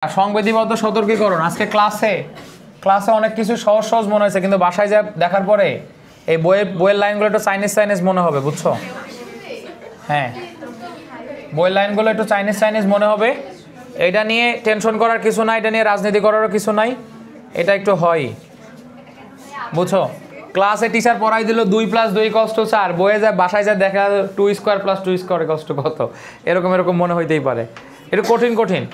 সংবিধিবদ্ধ সতর্কীকরণ। আজকে ক্লাসে অনেক কিছু সহজ সহজ মনে হয়েছে, কিন্তু বাসায় যা দেখার পরে এই বইয়ের লাইনগুলো একটু চাইনিজ মনে হবে, বুঝছো? হ্যাঁ, বইয়ের লাইনগুলো একটু চাইনিজ মনে হবে। এটা নিয়ে টেনশন করার কিছু নাই, এটা নিয়ে রাজনীতি করারও কিছু নাই, এটা একটু হয়, বুঝছো? ক্লাসে টিচার পড়াই দিল 2 + 2 = 4, বইয়ে যায় বাসায় যা দেখা 2² + 2² = কত, এরকম মনে হইতেই পারে। একটু কঠিন।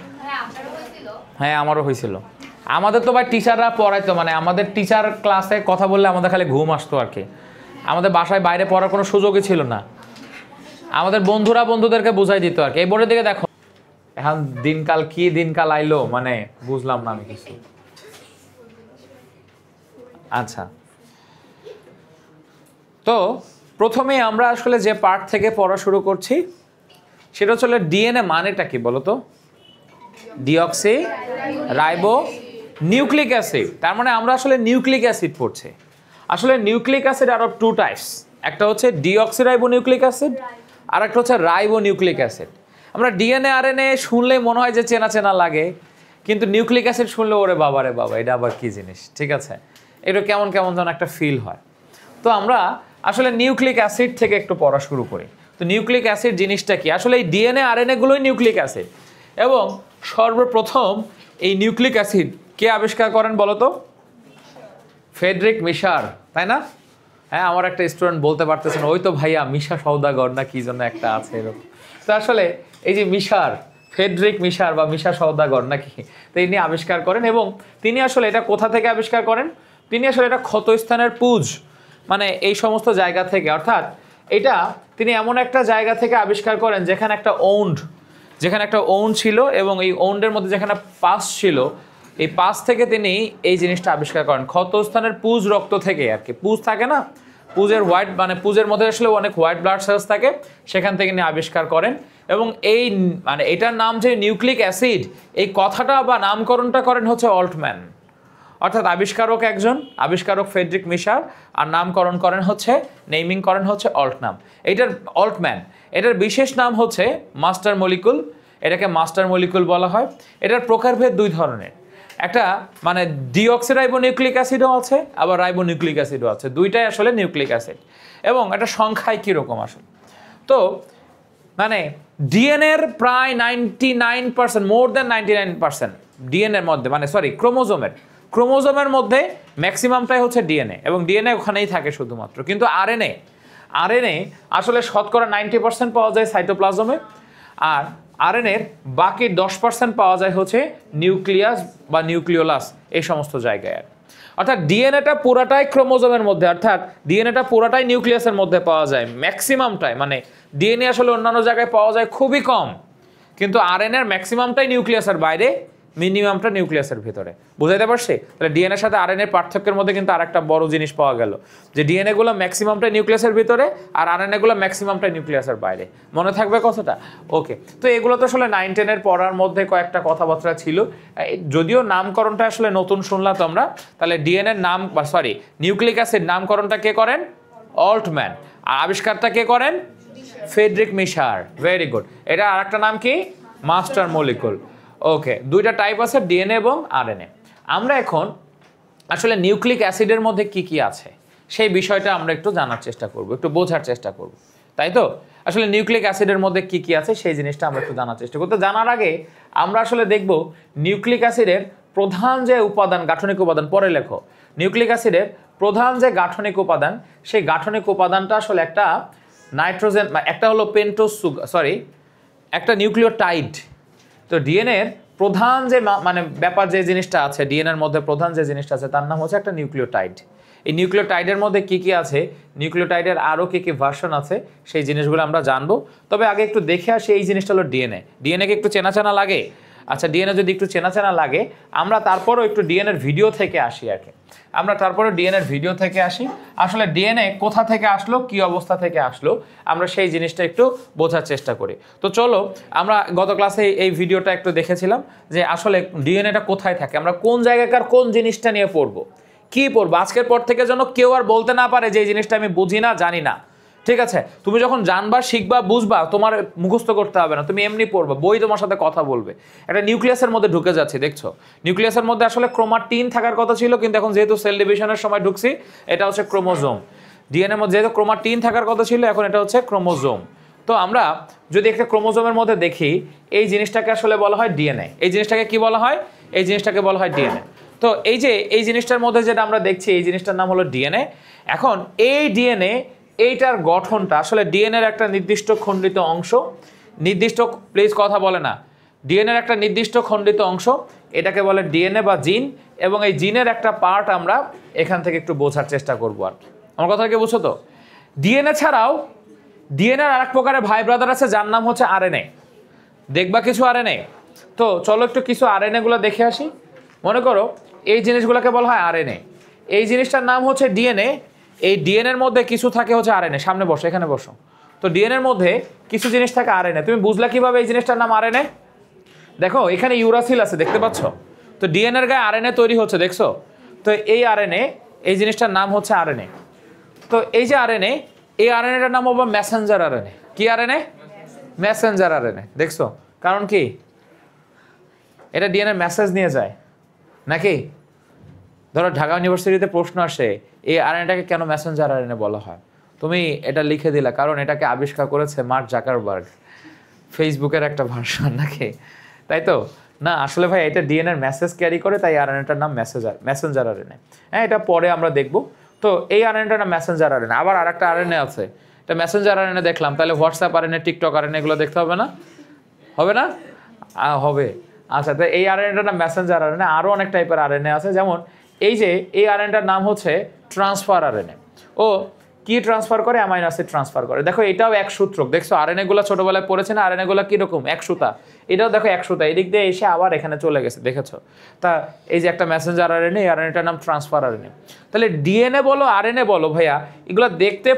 হ্যাঁ, আমারও হয়েছিল। আমাদের তো ভাই টিচাররা পড়াইতো, মানে আমাদের টিচার ক্লাসে কথা বললে আমাদের খালি ঘুম আসতো আর কি। আমাদের বাসায় বাইরে পড়ার কোনো সুযোগই ছিল না। আমাদের বন্ধুদেরকে বুঝাই দিত আর কি। এই বোর্ডের দিকে দেখো, এখন দিনকাল আইলো, মানে বুঝলাম না আমি কিছু। আচ্ছা, তো প্রথমে আমরা আসলে যে পার্ট থেকে পড়া শুরু করছি সেটা হচ্ছে ডিএনএ মানেটা কি বলো তো? Deoxy ribo nucleic acid. তার মানে আমরা আসলে নিউক্লিক অ্যাসিড পড়ছি। আসলে nucleic acid are of 2 types, একটা হচ্ছে ডিঅক্সি রাইবো নিউক্লিক অ্যাসিড, আর একটা হচ্ছে রাইবো নিউক্লিক অ্যাসিড। আমরা ডিএনএ আরএনএ শুনলেই মনে হয় যে চেনা লাগে, কিন্তু নিউক্লিক অ্যাসিড শুনলে ওরে বাবা এটা আবার কি জিনিস, ঠিক আছে? এটা কেমন যেন একটা ফিল হয়। তো আমরা আসলে নিউক্লিক অ্যাসিড থেকে একটু পড়া শুরু করি। তো নিউক্লিক অ্যাসিড জিনিসটা কি? আসলে এই ডিএনএ আরএনএ গুলোই নিউক্লিক অ্যাসিড। এবং সর্বপ্রথম এই নিউক্লিক অ্যাসিড কে আবিষ্কার করেন বলো তো? ফ্রেডরিক মিশার, তাই না? হ্যাঁ, আমার একটা স্টুডেন্ট বলতে পারতেছেন, ওই তো ভাইয়া মিশা সওদাগর না কি জন্য একটা আছে এরকম। তো আসলে এই যে ফ্রেডরিক মিশার বা মিশা সওদাগর নাকি, তো ইনি আবিষ্কার করেন। এবং তিনি আসলে এটা কোথা থেকে আবিষ্কার করেন? তিনি আসলে এটা ক্ষতস্থানের পুঁজ, মানে এই সমস্ত জায়গা থেকে, অর্থাৎ এটা তিনি এমন একটা জায়গা থেকে আবিষ্কার করেন যেখানে একটা ওউন্ড ছিল, এবং এই ওউন্ডের মধ্যে যেখানে পাস ছিল, এই পাস থেকে তিনি এই জিনিসটা আবিষ্কার করেন। ক্ষতস্থানের পুঁজ রক্ত থেকে আর কি, পুঁজ থাকে না, পুঁজের পুঁজের মধ্যে আসলে অনেক হোয়াইট ব্লাড সেলস থাকে, সেখান থেকে তিনি আবিষ্কার করেন। এবং এই এটার নাম যে নিউক্লিক অ্যাসিড, এই কথাটা বা নামকরণটা করেন হচ্ছে অল্টম্যান, অর্থাৎ আবিষ্কারক ফ্রেডরিক মিশার, আর নেমিং করেন হচ্ছে অল্টম্যান। এটার বিশেষ নাম হচ্ছে মাস্টার মলিকুল, এটাকে মাস্টার মলিকুল বলা হয়। এটার প্রকারভেদ 2 ধরনের, একটা ডিঅক্সিরাইবো নিউক্লিক অ্যাসিডও আছে, আবার রাইবো নিউক্লিক অ্যাসিডও আছে, দুইটাই আসলে নিউক্লিক অ্যাসিড। এবং এটা সংখ্যায় কীরকম আসলে, তো ডিএনএর প্রায় 99%, মোর দ্যান 99% ডিএনএর মধ্যে, ক্রোমোজোমের মধ্যে ম্যাক্সিমামটাই হচ্ছে ডিএনএ, এবং ডিএনএ ওখানেই থাকে শুধুমাত্র। কিন্তু আরএনএ আসলে শতকরা 90% পাওয়া যায় সাইটোপ্লাজমে, আর আরএনএর বাকি 10% পাওয়া যায় হচ্ছে নিউক্লিয়াস বা নিউক্লিওলাস, এই সমস্ত জায়গায়। অর্থাৎ ডিএনএটা পুরাটাই ক্রোমোজোমের মধ্যে, অর্থাৎ ডিএনএটা পুরাটাই নিউক্লিয়াসের মধ্যে পাওয়া যায় ম্যাক্সিমামটাই, মানে ডিএনএ আসলে অন্যান্য জায়গায় পাওয়া যায় খুবই কম, কিন্তু আরএনএর ম্যাক্সিমামটাই নিউক্লিয়াসের বাইরে, মিনিমামটা নিউক্লিয়াসের ভিতরে। বুঝাইতে পারছি? তাহলে ডিএনএর সাথে আরএনএর পার্থক্যের মধ্যে কিন্তু আরেকটা বড় জিনিস পাওয়া গেল, যে ডিএনএ গুলো ম্যাক্সিমামটা নিউক্লিয়াসের ভিতরে, আর আরএনএ গুলো ম্যাক্সিমামটা নিউক্লিয়াসের বাইরে। মনে থাকবে কথাটা? ওকে, তো এগুলো তো আসলে 9-10-এর পড়ার মধ্যে কয়েকটা কথাবার্তা ছিল, যদিও নামকরণটা আসলে নতুন শুনলাম তোমরা। তাহলে ডিএনএর নাম নিউক্লিক অ্যাসিড নামকরণটা কে করেন? অল্টম্যান। আর আবিষ্কারটা কে করেন? Friedrich Miescher. Very good. এটা আরেকটা নাম কি? Master molecule. ওকে, 2টা টাইপ আছে, ডিএনএ এবং আরএনএ। আমরা এখন আসলে নিউক্লিক অ্যাসিডের মধ্যে কি আছে সেই বিষয়টা আমরা একটু জানার চেষ্টা করব, একটু বোঝার চেষ্টা করব, তাই তো? আসলে নিউক্লিক অ্যাসিডের মধ্যে কি আছে সেই জিনিসটা আমরা একটু জানার চেষ্টা করব। জানার আগে আমরা আসলে দেখব নিউক্লিক অ্যাসিডের প্রধান যে উপাদান, গাঠনিক উপাদান, পরে লেখো। নিউক্লিক অ্যাসিডের প্রধান যে গাঠনিক উপাদান, সেই গাঠনিক উপাদানটা আসলে একটা নাইট্রোজেন, একটা হলো একটা নিউক্লিওটাইড। তো ডিএনএর প্রধান যে ব্যাপার, যে জিনিসটা আছে ডিএনএর মধ্যে, প্রধান যে জিনিসটা আছে তার নাম হচ্ছে একটা নিউক্লিওটাইড। এই নিউক্লিওটাইডের মধ্যে কি আছে, নিউক্লিওটাইডের আরও কি ভার্সন আছে, সেই জিনিসগুলো আমরা জানবো। তবে আগে একটু দেখে আসি, এই জিনিসটা হলো ডিএনএকে একটু চেনা লাগে। আচ্ছা, ডিএনএ যদি একটু চেনা লাগে, আমরা তারপরও একটু ডিএনএর ভিডিও থেকে আসি আর কি। আসলে ডিএনএ কোথা থেকে আসলো, কি অবস্থা থেকে আসলো, আমরা সেই জিনিসটা একটু বোঝার চেষ্টা করি। তো চলো, আমরা গত ক্লাসে এই ভিডিওটা একটু দেখেছিলাম যে আসলে ডিএনএটা কোথায় থাকে, আমরা কোন জায়গাকার কোন জিনিসটা নিয়ে পড়বো, কি পড়বো। আজকের পর থেকে যেন কেউ আর বলতে না পারে যে এই জিনিসটা আমি বুঝি না, জানি না। ঠিক আছে, তুমি যখন জানবা, শিখবা, বুঝবা, তোমার মুখস্থ করতে হবে না, তুমি এমনি পড়বা, বই তোমার সাথে কথা বলবে। একটা নিউক্লিয়াসের মধ্যে ঢুকে যাচ্ছে, দেখছো নিউক্লিয়াসের মধ্যে আসলে ক্রোমাটিন থাকার কথা ছিল, কিন্তু এখন যেহেতু সেল ডিভিশনের সময় ঢুকছি, এটা হচ্ছে ক্রোমোজোম। ডিএনএর মধ্যে যেহেতু ক্রোমাটিন থাকার কথা ছিল, এখন এটা হচ্ছে ক্রোমোজোম। তো আমরা যদি একটা ক্রোমোজোমের মধ্যে দেখি, এই জিনিসটাকে আসলে বলা হয় ডিএনএ। এই জিনিসটাকে কি বলা হয়? এই জিনিসটাকে বলা হয় ডিএনএ। তো এই যে এই জিনিসটার মধ্যে যেটা আমরা দেখছি, এই জিনিসটার নাম হলো ডিএনএ। এখন এই ডিএনএ, এইটার গঠনটা আসলে ডিএনএর একটা নির্দিষ্ট খণ্ডিত অংশ, নির্দিষ্ট, প্লিজ কথা বলে না, ডিএনএর একটা নির্দিষ্ট খণ্ডিত অংশ, এটাকে বলে ডিএনএ বা জিন। এবং এই জিনের একটা পার্ট আমরা এখান থেকে একটু বোঝার চেষ্টা করবো। আর আমার কথা কি বুঝছো তো? ডিএনএ ছাড়াও ডিএনএর আরেক প্রকারের ভাই ব্রাদার আছে, যার নাম হচ্ছে আরএনএ। দেখবা কিছু আরএনএ। তো চলো একটু কিছু আরএনএ গুলো দেখে আসি। মনে করো এই জিনিসগুলোকে বলা হয় আরএনএ, এই জিনিসটার নাম হচ্ছে ডিএনএ। এই ডিএনএর মধ্যে কিছু থাকে হচ্ছে আরএনএ। সামনে বসো, এখানে বসো। তো ডিএনএর মধ্যে কিছু জিনিস থাকে আরএনএ। তুমি বুঝলা কিভাবে এই জিনিসটার নাম আরএনএ? দেখো এখানে ইউরাসিল আছে, দেখতে পাচ্ছ? তো ডিএনএর গায়ে আরএনএ তৈরি হচ্ছে, দেখছো? তো এই আরএনএ, এই জিনিসটার নাম হচ্ছে আরএনএ। তো এই যে আরএনএ, এই আরএনএটার নাম হবে মেসেঞ্জার আরএনএ। কি আরএনএ? Messenger RNA. দেখছো? কারণ কি? এটা ডিএনএ মেসেজ নিয়ে যায় নাকি? ধরো ঢাকা ইউনিভার্সিটিতে প্রশ্ন আসে, এই আরএনএটাকে কেন মেসেঞ্জার আরএনএ বলা হয়? তুমি এটা লিখে দিলা, কারণ এটাকে আবিষ্কার করেছে মার্ক জাকারবার্গ, ফেসবুকের একটা ভার্সন, নাকি? তাই তো না, আসলে ভাই এটা ডিএনএর মেসেজ ক্যারি করে, তাই আরএনএটার নাম মেসেঞ্জার আরএনএ। হ্যাঁ, এটা পরে আমরা দেখব। তো এই আরএনএটার নাম মেসেঞ্জার আরএনএ। আবার আরেকটা আরএনএ আছে, এটা মেসেঞ্জার আরএনএ দেখলাম, তাহলে হোয়াটসঅ্যাপ আরএনএ, টিকটক আরএনএ এগুলো দেখতে হবে না? হবে না? হবে। আচ্ছা, তো এই আরএনএটার নাম মেসেঞ্জার আরএনএ। আরও অনেক টাইপের আরএনএ আছে, যেমন এই যে এই আরএনএটার নাম হচ্ছে ট্রান্সফার আরএনএ। ও কি ট্রান্সফার করে? অ্যামাইনো অ্যাসিড ট্রান্সফার করে। দেখো এটাও এক সূত্রক। দেখছো আরএনএ গুলো ছোটবেলায় পড়েছে না, আরএনএ গুলো কিরকম? এক সুতা। এটাও দেখো এক সুতা, এদিক দিয়ে এসে আবার এখানে চলে গেছে, দেখেছো? তা এই যে একটা মেসেঞ্জার আরএনএ, এই আরএনএটার নাম ট্রান্সফার আরএনএ। তাহলে ডিএনএ বলো আরএনএ বলো ভাইয়া, এগুলো দেখতে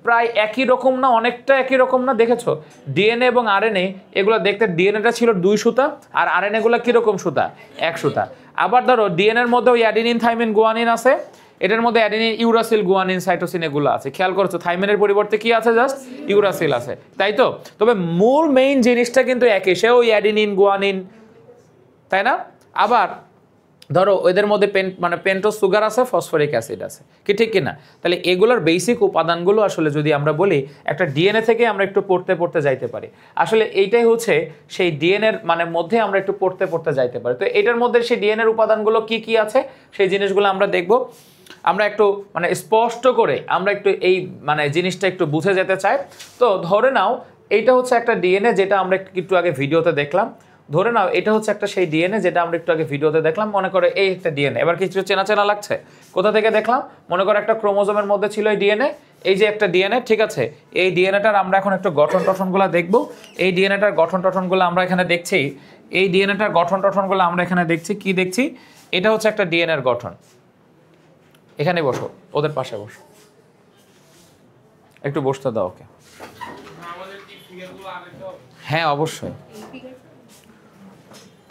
প্রায় একই রকম না? অনেকটা একই রকম না? দেখেছো ডিএনএ এবং আরএনএ, এগুলো দেখতে, ডিএনএটা ছিল 2 সুতা আর আরএনএ গুলো কিরকম সুতা? 1 সুতা। আবার ধরো ডিএনএর মধ্যেও অ্যাডিনিন, থাইমিন, গুয়ানিন আছে, এটার মধ্যে অ্যাডেনিন, ইউরাসিল, গুয়ানিন, সাইটোসিন এগুলো আছে। খেয়াল করছো থাইমিনের পরিবর্তে কি আছে? জাস্ট ইউরাসিল আছে, তাই তো? তবে মূল মেইন জিনিসটা কিন্তু একই, সেও অ্যাডিনিন, গুয়ানিন, তাই না? আবার ধরো ওদের মধ্যে পেন্টোজ সুগার আছে, ফসফরিক অ্যাসিড আছে, কি ঠিক কিনা? তাহলে এগুলোর বেসিক উপাদানগুলো আসলে যদি আমরা বলি, একটা ডিএনএ থেকে আমরা একটু পড়তে যাইতে পারি। আসলে এইটাই হচ্ছে সেই ডিএনএর মধ্যে আমরা একটু পড়তে যাইতে পারি। তো এটার মধ্যে সেই ডিএনএর উপাদানগুলো কি কি আছে, সেই জিনিসগুলো আমরা দেখব। আমরা একটু স্পষ্ট করে আমরা একটু এই জিনিসটা একটু বুঝে যেতে চাই। তো ধরে নাও এইটা হচ্ছে একটা ডিএনএ, যেটা আমরা একটু আগে ভিডিওতে দেখলাম। ধরে নাও এটা হচ্ছে একটা সেই ডিএনএ যেটা আমরা একটু আগে ভিডিওতে দেখলাম। মনে করো এই একটা ডিএনএ, এবার কিছু চেনা লাগছে? কোথা থেকে দেখলাম? মনে করো একটা ক্রোমোজোমের মধ্যে ছিল এই ডিএনএ, এই যে একটা ডিএনএ, ঠিক আছে? এই ডিএনএটার আমরা এখন একটু গঠনগুলো দেখব। এই ডিএনএটার গঠনগুলো আমরা এখানে দেখছি। এই ডিএনএটার গঠনগুলো আমরা এখানে দেখছি। কি দেখছি? এটা হচ্ছে একটা ডিএনএর গঠন। এখানে বসো, ওদের পাশে বসো, একটু বসতে দাও ওকে। হ্যাঁ অবশ্যই,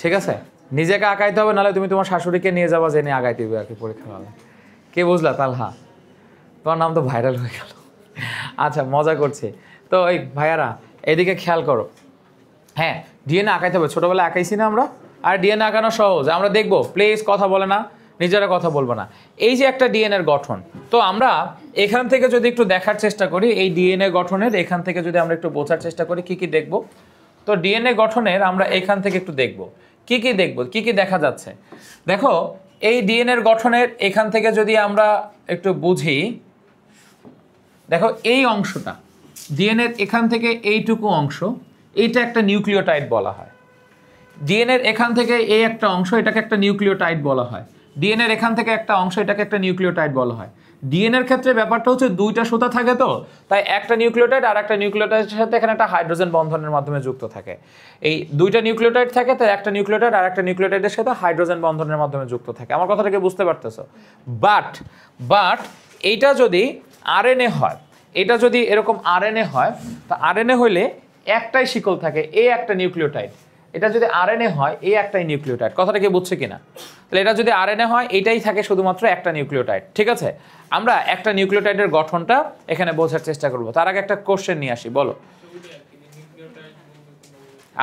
ঠিক আছে। নিজেকে আঁকাইতে হবে, নাহলে তুমি তোমার শাশুড়িকে নিয়ে যাবা, জেনে আগাইতে হবে আর কি পরীক্ষা হলে। কে বুঝলা? তালহা, তোমার নাম তো ভাইরাল হয়ে গেল। আচ্ছা, মজা করছি। তো এই ভাইয়ারা এদিকে খেয়াল করো। হ্যাঁ, ডিএনএ আঁকাইতে হবে, ছোটবেলায় আঁকাইছি না আমরা? আর ডিএনএ আঁকানো সহজ, আমরা দেখবো। প্লিজ কথা বলে না, নিজেরা কথা বলবো না। এই যে একটা ডিএনএর গঠন, তো আমরা এখান থেকে যদি একটু দেখার চেষ্টা করি, এই ডিএনএ গঠনের এখান থেকে যদি আমরা একটু বোঝার চেষ্টা করি কি কি দেখব। তো ডিএনএ গঠনের আমরা এখান থেকে একটু দেখব কি কি দেখব, কি কি দেখা যাচ্ছে। দেখো এই ডিএনএর গঠনের এখান থেকে যদি আমরা একটু বুঝি, দেখো এই অংশটা ডিএনএর এখান থেকে এইটুকু অংশ, এইটা একটা নিউক্লিওটাইড বলা হয়। ডিএনএর এখান থেকে এই একটা অংশ, এটাকে একটা নিউক্লিওটাইড বলা হয়। ডিএনএর এখান থেকে একটা অংশ, এটাকে একটা নিউক্লিওটাইড বলা হয়। ডিএনএর ক্ষেত্রে ব্যাপারটা হচ্ছে 2টা সুতা থাকে, তো তাই একটা নিউক্লিওটাইড আর একটা নিউক্লিওটাইডের সাথে এখানে একটা হাইড্রোজেন বন্ধনের মাধ্যমে যুক্ত থাকে। এই 2টা নিউক্লিওটাইড থাকে, তাই একটা নিউক্লিওটাইড আর একটা নিউক্লিওটাইডের সাথে হাইড্রোজেন বন্ধনের মাধ্যমে যুক্ত থাকে। আমার কথাটাকে বুঝতে পারতেছো? বাট এইটা যদি আরএনএ হয়, এটা যদি এরকম আরএনএ হয়, তো আরএনএ হইলে একটাই শিকল থাকে, এই একটা নিউক্লিওটাইড। এটা যদি আরএনএ হয় এই একটাই নিউক্লিওটাইড, কথাটা কি বুঝছে কিনা? তাহলে এটা যদি আরএনএ হয় এটাই থাকে শুধুমাত্র একটা নিউক্লিওটাইড, ঠিক আছে? আমরা একটা নিউক্লিওটাইডের গঠনটা এখানে বোঝার চেষ্টা করব। তার আগে একটা কোশ্চেন নিয়ে আসি, বলো।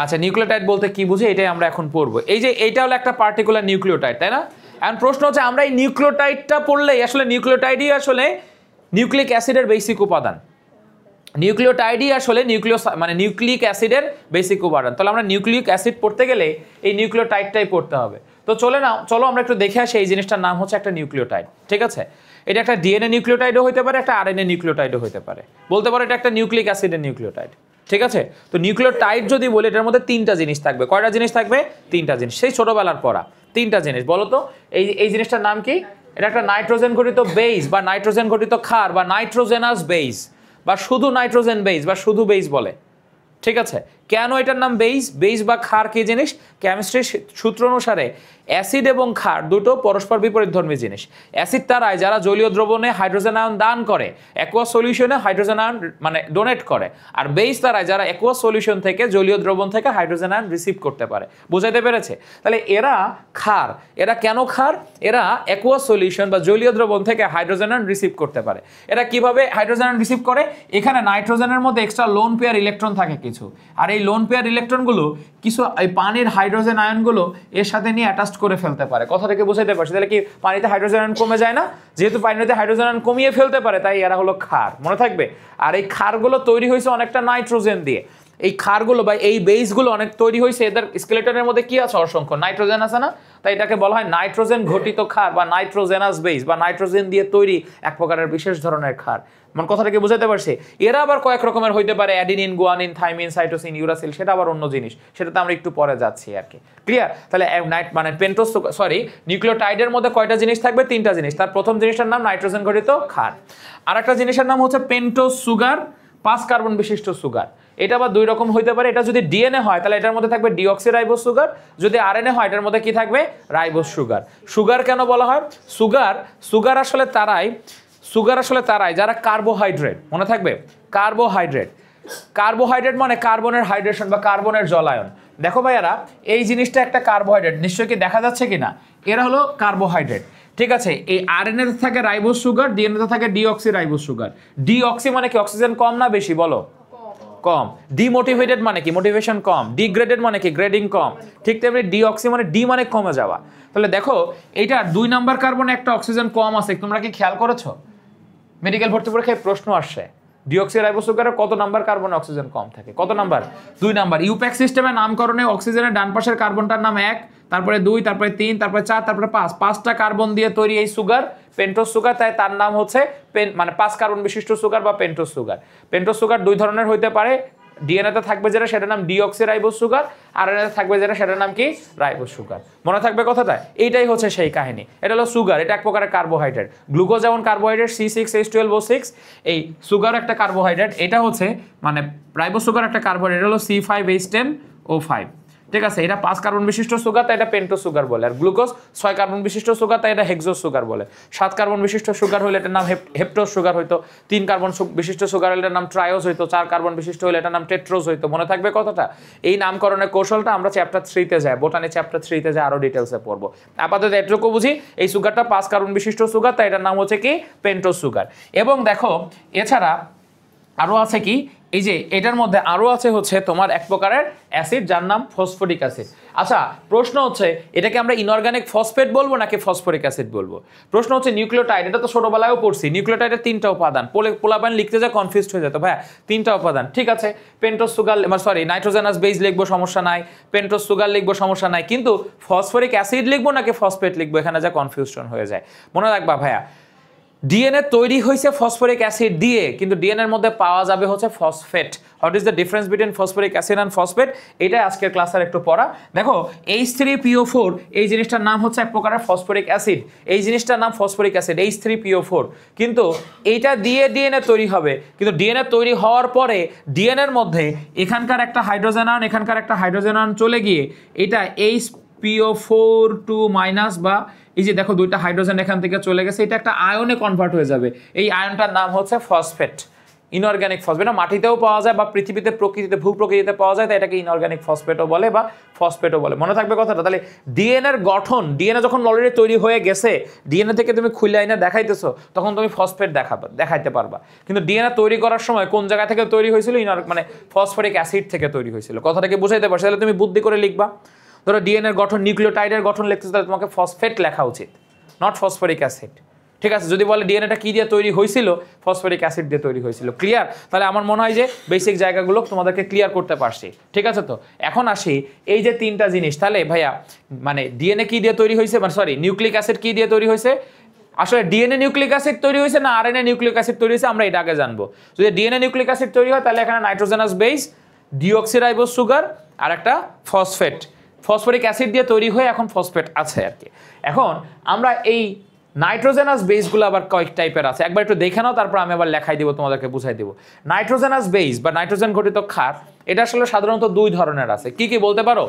আচ্ছা, নিউক্লিওটাইড বলতে কি বুঝি এটাই আমরা এখন পড়বো। এই যে এইটা হলো একটা পার্টিকুলার নিউক্লিওটাইড, তাই না? এখন প্রশ্ন হচ্ছে আমরা এই নিউক্লিওটাইডটা পড়লেই আসলে নিউক্লিওটাইডই আসলে নিউক্লিক অ্যাসিডের বেসিক উপাদান, নিউক্লিওটাইডই আসলে নিউক্লিক অ্যাসিডের বেসিক উপাদান। তাহলে আমরা নিউক্লিক অ্যাসিড পড়তে গেলে এই নিউক্লিওটাইডটাই পড়তে হবে। তো চলো আমরা একটু দেখে আসি এই জিনিসটার নাম হচ্ছে একটা নিউক্লিওটাইড, ঠিক আছে? এটা একটা ডিএনএ নিউক্লিওটাইডও হতে পারে, একটা আরএনএ নিউক্লিওটাইডও হতে পারে, বলতে পারো এটা একটা নিউক্লিক অ্যাসিডের নিউক্লিওটাইড, ঠিক আছে? তো নিউক্লিওটাইড যদি বলি এটার মধ্যে তিনটা জিনিস থাকবে। কয়টা জিনিস থাকবে? তিনটা জিনিস, সেই ছোটবেলার পড়া তিনটা জিনিস। বলো তো এই জিনিসটার নাম কি? এটা একটা নাইট্রোজেন ঘটিত বেস বা নাইট্রোজেন ঘটিত ক্ষার বা নাইট্রোজেনাস বেস বা শুধু নাইট্রোজেন বেস বা শুধু বেস বলে, ঠিক আছে? কেন এটার নাম বেস বা ক্ষার কি জিনিস? কেমিস্ট্রির সূত্র অনুসারে অ্যাসিড এবং ক্ষার দুটো পরস্পর বিপরীতধর্মী জিনিস। অ্যাসিড তারাই যারা জলীয় দ্রবণে হাইড্রোজেন আয়ন দান করে, অ্যাকুয়াস সলিউশনে হাইড্রোজেন আয়ন ডোনেট করে, আর বেস তারাই যারা অ্যাকুয়াস সলিউশন থেকে জলীয় দ্রবণ থেকে হাইড্রোজেন আয়ন রিসিভ করতে পারে। বুঝাইতে পেরেছে? তাহলে এরা ক্ষার। এরা কেন ক্ষার? এরা অ্যাকুয়াস সলিউশন বা জলীয় দ্রবণ থেকে হাইড্রোজেন আয়ন রিসিভ করতে পারে। এরা কিভাবে হাইড্রোজেন আয়ন রিসিভ করে? এখানে নাইট্রোজেনের মধ্যে এক্সট্রা লোন পেয়ার ইলেকট্রন থাকে কিছু, আর এই লোন পেয়ার ইলেকট্রনগুলো কিছু এই পানির হাইড্রোজেন আয়নগুলো এর সাথে নিয়ে অ্যাটাচ করে ফেলতে পারে। কথা থেকে বুঝাইতে পারছি? তাহলে কি পানিতে হাইড্রোজেন আয়ন কমে যায় না? যেহেতু পানিতে হাইড্রোজেন আয়ন কমিয়ে ফেলতে পারে তাই এরা হলো ক্ষার, মনে থাকবে। আর এই ক্ষারগুলো তৈরি হয়েছে অনেকটা নাইট্রোজেন দিয়ে। এই ক্ষারগুলো বা এই বেসগুলো অনেক তৈরি হয়েছে, এদের স্কেলেটনের মধ্যে কি আছে? অসংখ্য নাইট্রোজেন আছে না? তাই এটাকে বলা হয় নাইট্রোজেন ঘটিত ক্ষার বা নাইট্রোজেনাস বেস বা নাইট্রোজেন দিয়ে তৈরি এক প্রকারের বিশেষ ধরনের ক্ষার। মানে কথাটাকে বুঝাতে পারছি? এরা আবার কয়েক রকমের হইতে পারে, adenine, guanine, thymine, cytosine, uracil, সেটা আবার অন্য জিনিস, সেটাতে আমরা একটু পরে যাচ্ছি আর কি। ক্লিয়ার? তাহলে নিউক্লিওটাইডের মধ্যে কয়টা জিনিস থাকবে? তিনটা জিনিস। তার প্রথম জিনিসটার নাম নাইট্রোজেন ঘটিত ক্ষার, আর একটা জিনিসের নাম হচ্ছে পেন্টোজ সুগার, 5 কার্বন বিশিষ্ট সুগার। এটা আবার দুই রকম হইতে পারে। এটা যদি ডিএনএ হয় তাহলে এটার মধ্যে থাকবে ডিঅক্সিরাইবোজ সুগার, যদি আরএনএ হয় এটার মধ্যে কি থাকবে? Ribose sugar. সুগার কেন বলা হয়? সুগার আসলে তারাই যারা কার্বোহাইড্রেট, মনে থাকবে? কার্বোহাইড্রেট মানে কার্বনের হাইড্রেশন বা কার্বনের জলায়ন। দেখো ভাইয়ারা, এই জিনিসটা একটা কার্বোহাইড্রেট, নিশ্চয়ই কি দেখা যাচ্ছে কিনা? এরা হলো কার্বোহাইড্রেট, ঠিক আছে? এই আরএনএ তে থাকে রাইবোজ সুগার, ডিএনএ তে থাকে ডিঅক্সিরাইবোজ সুগার। ডিঅক্সি মানে কি? অক্সিজেন কম না বেশি? বলো। কম। ডিমোটিভেটেড মানে কি? মোটিভেশন কম। ডিগ্রেডেড মানে কি? গ্রেডিং কম। ঠিক তেমনি ডিঅক্সি মানে ডি মানে কমে যাওয়া। তাহলে দেখো এইটা 2 নাম্বার কার্বনে একটা অক্সিজেন কম আছে, তোমরা কি খেয়াল করেছো? মেডিকেল ভর্তি পরীক্ষায় প্রশ্ন আসছে ডিঅক্সিরাইবোজ সুগারের কত নাম্বার কার্বনে অক্সিজেন কম থাকে? কত নাম্বার? 2 নাম্বার। ইউপ্যাক সিস্টেমে নামকরণে অক্সিজেনের ডান পাশের কার্বনটার নাম 1, তারপরে 2, তারপরে 3, তারপরে 4, তারপরে 5, 5টা কার্বন দিয়ে তৈরি এই সুগার, পেন্টোজ সুগার। তাই তার নাম হচ্ছে 5 কার্বন বিশিষ্ট সুগার বা পেন্টোজ সুগার। পেন্টোজ সুগার 2 ধরনের হইতে পারে। ডিএনএ তে থাকবে যেটা সেটার নাম ডিঅক্সিরাইবোজ সুগার, আর আরএনএ তে থাকবে যেটা সেটার নাম কি? Ribose sugar. মনে থাকবে কথাটা? এইটাই হচ্ছে সেই কাহিনী। এটা হলো সুগার, এটা এক প্রকারের কার্বোহাইড্রেট। গ্লুকোজ যেমন কার্বোহাইড্রেট C6H12O6, এই সুগার একটা কার্বোহাইড্রেট। এটা হচ্ছে রাইবোজ সুগার একটা কার্বোহাইড্রেট হলো C5H10O5, ঠিক আছে? এটা 5 কার্বন বিশিষ্ট সুগার, তাই এটা পেন্টোজ সুগার বলে। আর গ্লুকোজ 6 কার্বন বিশিষ্ট সুগার, তাই এটা হেক্সোজ সুগার বলে। 7 কার্বন বিশিষ্ট সুগার হলে এটার নাম হেপ্টোজ সুগার হইতো। 3 কার্বন বিশিষ্ট সুগার হলে এটার নাম ট্রায়োজ হইতো। 4 কার্বন বিশিষ্ট হলে এটার নাম টেট্রোজ হইতো। মনে থাকবে কথাটা? এই নামকরণের কৌশলটা আমরা চ্যাপ্টার 3-তে যাই, বোটানি চ্যাপ্টার 3-তে যাই, আরো ডিটেইলসে পড়বো। আপাতত এটুকু বুঝি, এই সুগারটা 5 কার্বন বিশিষ্ট সুগার, তাই এটার নাম হচ্ছে কি? Pentose sugar. এবং দেখো এছাড়া আরো আছে কি? এই যে এটার মধ্যে আরো আছে হচ্ছে তোমার এক প্রকারের অ্যাসিড যার নাম ফসফরিক অ্যাসিড। আচ্ছা, প্রশ্ন হচ্ছে এটাকে আমরা ইনঅর্গানিক ফসফেট বলবো নাকি ফসফরিক অ্যাসিড বলবো? প্রশ্ন হচ্ছে নিউক্লিওটাইড, এটা তো ছোটবেলায়ও পড়ছি, নিউক্লিওটাইডের 3টা উপাদান। পোলাপান লিখতে যা কনফিউজড হয়ে যেত, ভাইয়া 3টা উপাদান, ঠিক আছে? পেন্টোজ সুগার, নাইট্রোজেনাস বেস লিখবো, সমস্যা নাই। পেন্টোজ সুগার লিখবো, সমস্যা নাই। কিন্তু ফসফরিক অ্যাসিড লিখবো নাকি ফসফেট লিখবো, এখানে যা কনফিউশন হয়ে যায়। মনে রাখবা ভাইয়া, ডিএনএ তৈরি হয়েছে ফসফরিক অ্যাসিড দিয়ে, কিন্তু ডিএনএর মধ্যে পাওয়া যাবে হচ্ছে phosphate. What is the difference between phosphoric acid and phosphate? এটাই আজকের ক্লাসের একটু পড়া। দেখো H3PO4 এই জিনিসটার নাম হচ্ছে এক প্রকারের ফসফরিক অ্যাসিড, এই জিনিসটার নাম ফসফরিক অ্যাসিড H3PO4। কিন্তু এইটা দিয়ে ডিএনএ তৈরি হবে, কিন্তু ডিএনএ তৈরি হওয়ার পরে ডিএনএর মধ্যে এখানকার একটা হাইড্রোজেন আয়ন, এখানকার একটা হাইড্রোজেন আয়ন চলে গিয়ে এটা HPO4 - বা এই যে দেখো 2টা হাইড্রোজেন এখান থেকে চলে গেছে, এটা একটা আয়নে কনভার্ট হয়ে যাবে। এই আয়নটার নাম হচ্ছে ফসফেট। ইনঅর্গানিক ফসফেট, না মাটিতেও পাওয়া যায় বা পৃথিবীতে প্রকৃতিতে ভূপ্রকৃতিতে পাওয়া যায়, তাই এটাকে ইনঅর্গানিক ফসফেটও বলে বা ফসফেটও বলে। মনে থাকবে কথাটা। তাহলে ডিএনএর গঠন, ডিএনএ যখন অলরেডি তৈরি হয়ে গেছে, ডিএনএ থেকে তুমি খুলে আইনা দেখাইতেছো, তখন তুমি ফসফেট দেখাইতে পারবা। কিন্তু ডিএনএ তৈরি করার সময় কোন জায়গা থেকে তৈরি হয়েছিল? মানে ফসফরিক অ্যাসিড থেকে তৈরি হয়েছিল। কথাটাকে বুঝাইতে পারছি? তাহলে তুমি বুদ্ধি করে লিখবা। ধরো ডিএনএর গঠন, নিউক্লিওটাইডের গঠন লিখতেছো, তাহলে তোমাকে ফসফেট লেখা উচিত, নট ফসফরিক অ্যাসিড। ঠিক আছে? যদি বলে ডিএনএটা কি দিয়ে তৈরি হয়েছিল, ফসফরিক অ্যাসিড দিয়ে তৈরি হয়েছিল। ক্লিয়ার? তাহলে আমার মনে হয় যে বেসিক জায়গাগুলো তোমাদেরকে ক্লিয়ার করতে পারছি। ঠিক আছে? তো এখন আসি এই যে তিনটা জিনিস, তাহলে ভাইয়া মানে ডিএনএ কি দিয়ে তৈরি হয়েছে, মানে সরি নিউক্লিক অ্যাসিড কি দিয়ে তৈরি হয়েছে? আসলে ডিএনএ নিউক্লিক অ্যাসিড তৈরি হয়েছে না আরএনএ নিউক্লিক অ্যাসিড তৈরি হয়েছে, আমরা এটা আগে জানবো। যদি ডিএনএ নিউক্লিক অ্যাসিড তৈরি হয়, তাহলে এখানে নাইট্রোজেনাস বেস, ডিঅক্সিরাইবোজ সুগার আর একটা ফসফেট, ফসফরিক অ্যাসিড দিয়ে তৈরি হয়ে এখন ফসফেট আছে আর কি। এখন আমরা এই নাইট্রোজেনাস বেসগুলো আবার কয়েক টাইপের আছে, একবার একটু দেখে নাও, তারপর আমি আবার লেখাই দিব, তোমাদেরকে বুঝাই দিব। নাইট্রোজেনাস বেস বা নাইট্রোজেন ঘটিত ক্ষার, এটা আসলে সাধারণত দুই ধরনের আছে। কি কি বলতে পারো?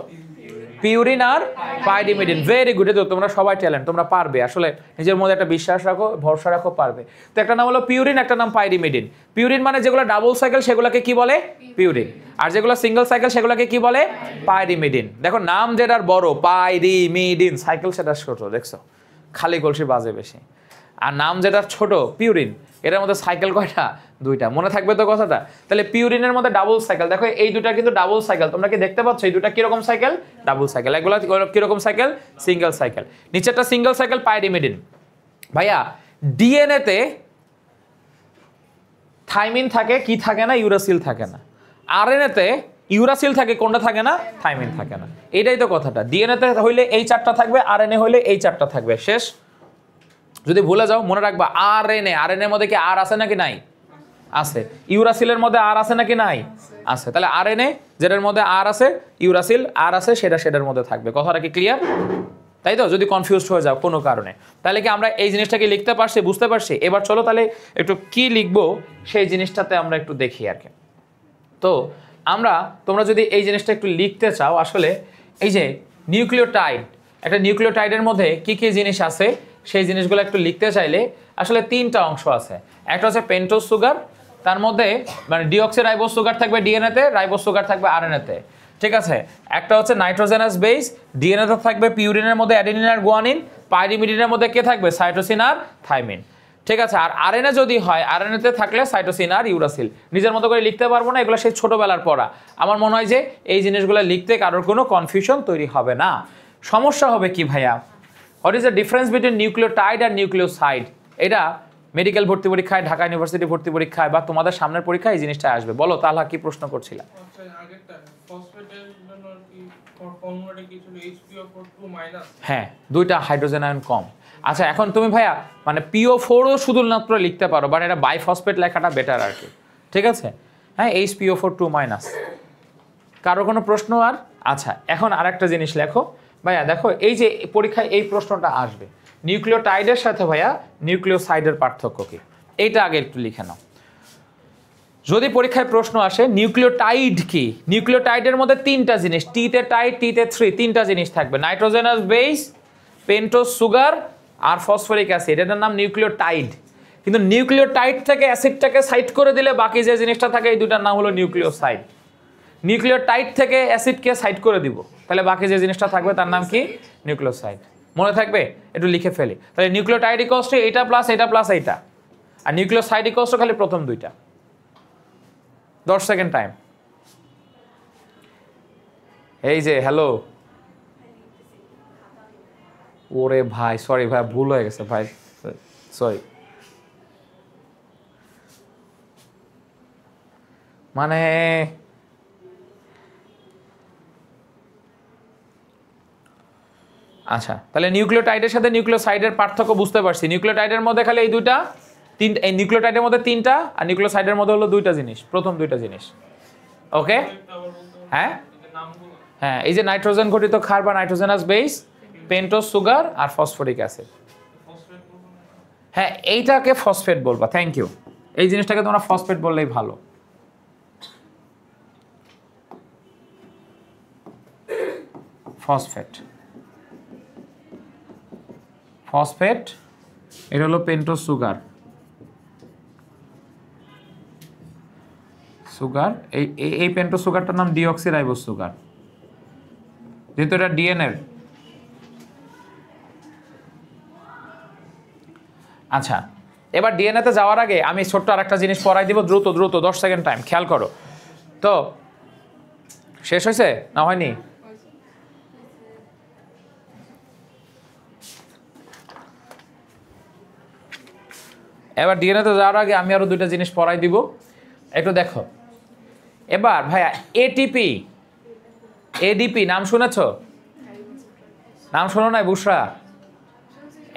পিউরিন আর পাইরিমিডিন। ভেরি গুড, তোমরা সবাই ট্যালেন্ট, তোমরা পারবে। আসলে নিজের মধ্যে একটা বিশ্বাস রাখো, ভরসা রাখো, পারবে। তো একটা নাম হলো পিউরিন, একটা নাম পাইরিমিডিন। পিউরিন মানে যেগুলো ডাবল সাইকেল সেগুলোকে কি বলে? পিউরিন। আর যেগুলো সিঙ্গেল সাইকেল সেগুলোকে কি বলে? পাইরিমিডিন। দেখো নাম যেটার বড় পাইরিমিডিন, সাইকেল সেটা ছোট, দেখছো? খালি কলসি বাজে বেশি। আর নাম যেটা ছোট পিউরিন, এটার মধ্যে সাইকেল কয়টা? দুইটা। মনে থাকবে তো কথাটা? তাহলে পিউরিনের মধ্যে ডাবল সাইকেল, দেখো এই দুটা কিন্তু ডাবল সাইকেল, তোমরা কি দেখতে পাচ্ছ? এই দুটা কিরকম সাইকেল? Double cycle. এগুলো কিরকম সাইকেল? Single cycle. নিচেরটা সিঙ্গেল সাইকেল পাইরিমিডিন। ভাইয়া ডিএনএতে থাইমিন থাকে, কি থাকে না? ইউরাসিল থাকে না। আরএনএতে ইউরাসিল থাকে, কোনটা থাকে না? থাইমিন থাকে না। এটাই তো কথাটা। ডিএনএতে হইলে এই চারটা থাকবে, আরএনএ হইলে এই চারটা থাকবে, শেষ। যদি ভুলে যাও মনে রাখবা আরএনএ, আরএনএর মধ্যে কি আর আছে নাকি নাই? আছে। ইউরাসিলের মধ্যে আর আছে নাকি নাই? আছে। তাহলে আরএনএ যেটার মধ্যে আর আছে, ইউরাসিল আর আছে, সেটার মধ্যে থাকবে। কথাটা কি ক্লিয়ার? তাই তো? যদি কনফিউজড হয়ে যাও কোনো কারণে, তাহলে কি আমরা এই জিনিসটাকে লিখতে পারছি, বুঝতে পারছি? এবার চলো তাহলে একটু কি লিখবো সেই জিনিসটাতে আমরা একটু দেখি আর কি। তো তোমরা যদি এই জিনিসটা একটু লিখতে চাও, আসলে এই যে নিউক্লিওটাইড, একটা নিউক্লিওটাইডের মধ্যে কি কি জিনিস আছে সেই জিনিসগুলো একটু লিখতে চাইলে আসলে তিনটা অংশ আছে। একটা হচ্ছে পেন্টোজ সুগার, তার মধ্যে মানে ডিঅক্সিরাইবোজ সুগার থাকবে ডিএনএতে, রাইবোজ সুগার থাকবে আরএনএতে। ঠিক আছে? একটা হচ্ছে নাইট্রোজেনাস বেস, ডিএনএতে থাকবে পিউরিনের মধ্যে অ্যাডেনিন আর গুয়ানিন, পাইরিমিডিনের মধ্যে কে থাকবে? সাইটোসিন আর থাইমিন। ঠিক আছে? আর আরএনএ যদি হয়, আরএনএতে থাকলে সাইটোসিন আর ইউরাসিল। নিজের মতো করে লিখতে পারবো না, এগুলো সেই ছোটবেলার পড়া। আমার মনে হয় যে এই জিনিসগুলো লিখতে কারোর কোনো কনফিউশন তৈরি হবে না। সমস্যা হবে কি ভাইয়া? What is the difference between nucleotide আর নিউক্লিওসাইড? এটা মেডিকেল ভর্তি পরীক্ষায়, ঢাকা ইউনিভার্সিটি ভর্তি পরীক্ষায় বা তোমাদের সামনের পরীক্ষায় এই জিনিসটা আসবে। বলো তাহলে কি প্রশ্ন করছিলা? হ্যাঁ, দুইটা হাইড্রোজেন আয়ন কম। আচ্ছা, এখন তুমি ভাইয়া মানে PO4ও শুধুমাত্র লিখতে পারো, বাট এটা বাইফসফেট লেখাটা বেটার আর কি। ঠিক আছে? হ্যাঁ, HPO4 2-। কারো কোনো প্রশ্ন আর? আচ্ছা, এখন আরেকটা জিনিস লেখো ভাইয়া। দেখো এই যে পরীক্ষায় এই প্রশ্নটা আসবে, নিউক্লিওটাইডের সাথে ভাইয়া নিউক্লিওসাইডের পার্থক্য কি, এইটা আগে একটু লিখে নাও। যদি পরীক্ষায় প্রশ্ন আসে নিউক্লিওটাইড কি, নিউক্লিওটাইডের মধ্যে তিনটা জিনিস, টিতে টাইড, টিতে 3, তিনটা জিনিস থাকবে, নাইট্রোজেনাস বেস, পেন্টোজ সুগার আর ফসফরিক অ্যাসিড, এটার নাম নিউক্লিওটাইড। কিন্তু নিউক্লিওটাইড থেকে অ্যাসিডটাকে সাইড করে দিলে বাকি যে জিনিসটা থাকে এই দুটার নাম হলো নিউক্লিওসাইড। নিউক্লিওটাইড থেকে অ্যাসিডকে সাইড করে দিব, তাহলে বাকি যে জিনিসটা থাকবে তার নাম কি? নিউক্লিওসাইড। মনে থাকবে? একটু লিখে ফেলি। তাহলে নিউক্লিওটাইড ইকুয়ালস টু এটা প্লাস এটা প্লাস এইটা, আর নিউক্লিওসাইড ইকুয়ালস টু খালি প্রথম দুইটা। 10 সেকেন্ড টাইম। এই যে হ্যালো, ওরে ভাই সরি ভাই, ভুল হয়ে গেছে ভাই, সরি। মানে আচ্ছা, তাহলে নিউক্লিওটাইডের সাথে নিউক্লিওসাইডের পার্থক্য বুঝতে পারছি। নিউক্লিওটাইডের মধ্যে খালি এই দুইটা, এই নিউক্লিওটাইডের মধ্যে তিনটা, আর নিউক্লিওসাইডের মধ্যে হলো দুইটা জিনিস, প্রথম দুইটা জিনিস। ওকে? হ্যাঁ হ্যাঁ, এই যে নাইট্রোজেন ঘটিত ক্ষার বা নাইট্রোজেনাস বেস, পেন্টোজ সুগার আর ফসফরিক অ্যাসিড। হ্যাঁ, এইটাকে ফসফেট বলবা। Thank you. এই জিনিসটাকে তোমরা ফসফেট বললেই ভালো। ফসফেট, ফসফেট, এটা হলো পেন্টোজ সুগার। সুগার, এই পেন্টোজ সুগারটার নাম ডিঅক্সিরাইবোজ সুগার, যেহেতু এটা ডিএনএ। আচ্ছা, এবার ডিএনএতে যাওয়ার আগে আমি ছোট্ট আরেকটা জিনিস পড়াই দিব, দ্রুত দ্রুত 10 সেকেন্ড টাইম, খেয়াল করো। তো শেষ হয়েছে না হয়নি? এবার ডিএনএতে যাওয়ার আগে আমি আরো দুইটা জিনিস পড়াই দিব, একটু দেখো। এবার ভাইয়া এটিপি, এডিপি নাম শুনেছ? নাম শোনো নাই বুশরা?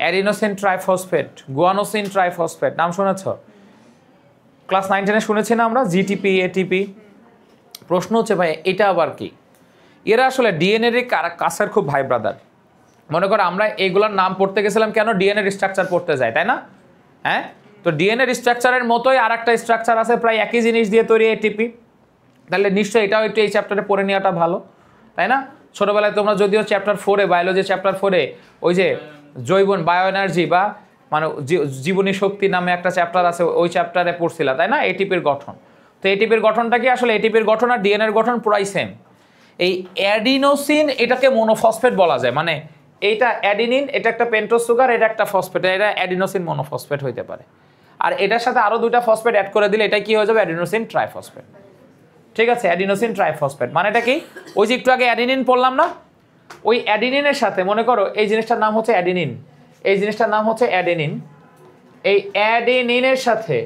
অ্যাডিনোসিন ট্রাইফসফেট, গুয়ানোসিন ট্রাইফসফেট নাম শুনেছ? ক্লাস 9-10 শুনেছি না আমরা, জিটিপি, এটিপি। প্রশ্ন হচ্ছে ভাই এটা আবার কি? এরা আসলে ডিএনএর কাছের খুব ভাই ব্রাদার। মনে করো আমরা এইগুলোর নাম পড়তে গেছিলাম কেন? ডিএনএর স্ট্রাকচার পড়তে যায়, তাই না? হ্যাঁ, তো ডিএনএর স্ট্রাকচারের মতোই আর একটা স্ট্রাকচার আছে, প্রায় একই জিনিস দিয়ে তৈরি এটিপি। তাহলে নিশ্চয়ই এটাও একটু এই চ্যাপ্টারে পড়ে নেওয়াটা ভালো, তাই না? ছোটবেলায় তোমরা যদিও চ্যাপ্টার 4-এ, বায়োলজি চ্যাপ্টার 4-এ ওই যে জৈবন, বায়ো এনার্জি বা মানে জীবনী শক্তি নামে একটা চ্যাপ্টার আছে, ওই চ্যাপ্টারে পড়ছিলা, তাই না? এটিপির গঠন। তো এটিপির গঠনটা কি? আসলে এটিপির গঠন আর ডিএনএর গঠন পুরাই সেম। এই অ্যাডিনোসিন এটাকে মনোফসফেট বলা যায়, মানে এইটা অ্যাডিনিন, এটা একটা পেন্টোজ সুগার, এটা একটা ফসফেট, এটা অ্যাডিনোসিন মনোফসফেট হইতে পারে। আর এটার সাথে আরো দুইটা ফসফেট অ্যাড করে দিলে এটা কি হয়ে যাবে? Adenosine triphosphate. ঠিক আছে, অ্যাডিনোসিন ট্রাইফসফেট মানেটা কি? ওই যে একটু আগে অ্যাডিনিন পড়লাম না, ওই অ্যাডিনিনের সাথে মনে করো এই জিনিসটার নাম হচ্ছে অ্যাডিনিন, এই জিনিসটার নাম হচ্ছে অ্যাডেনিন। এই অ্যাডেনিনের সাথে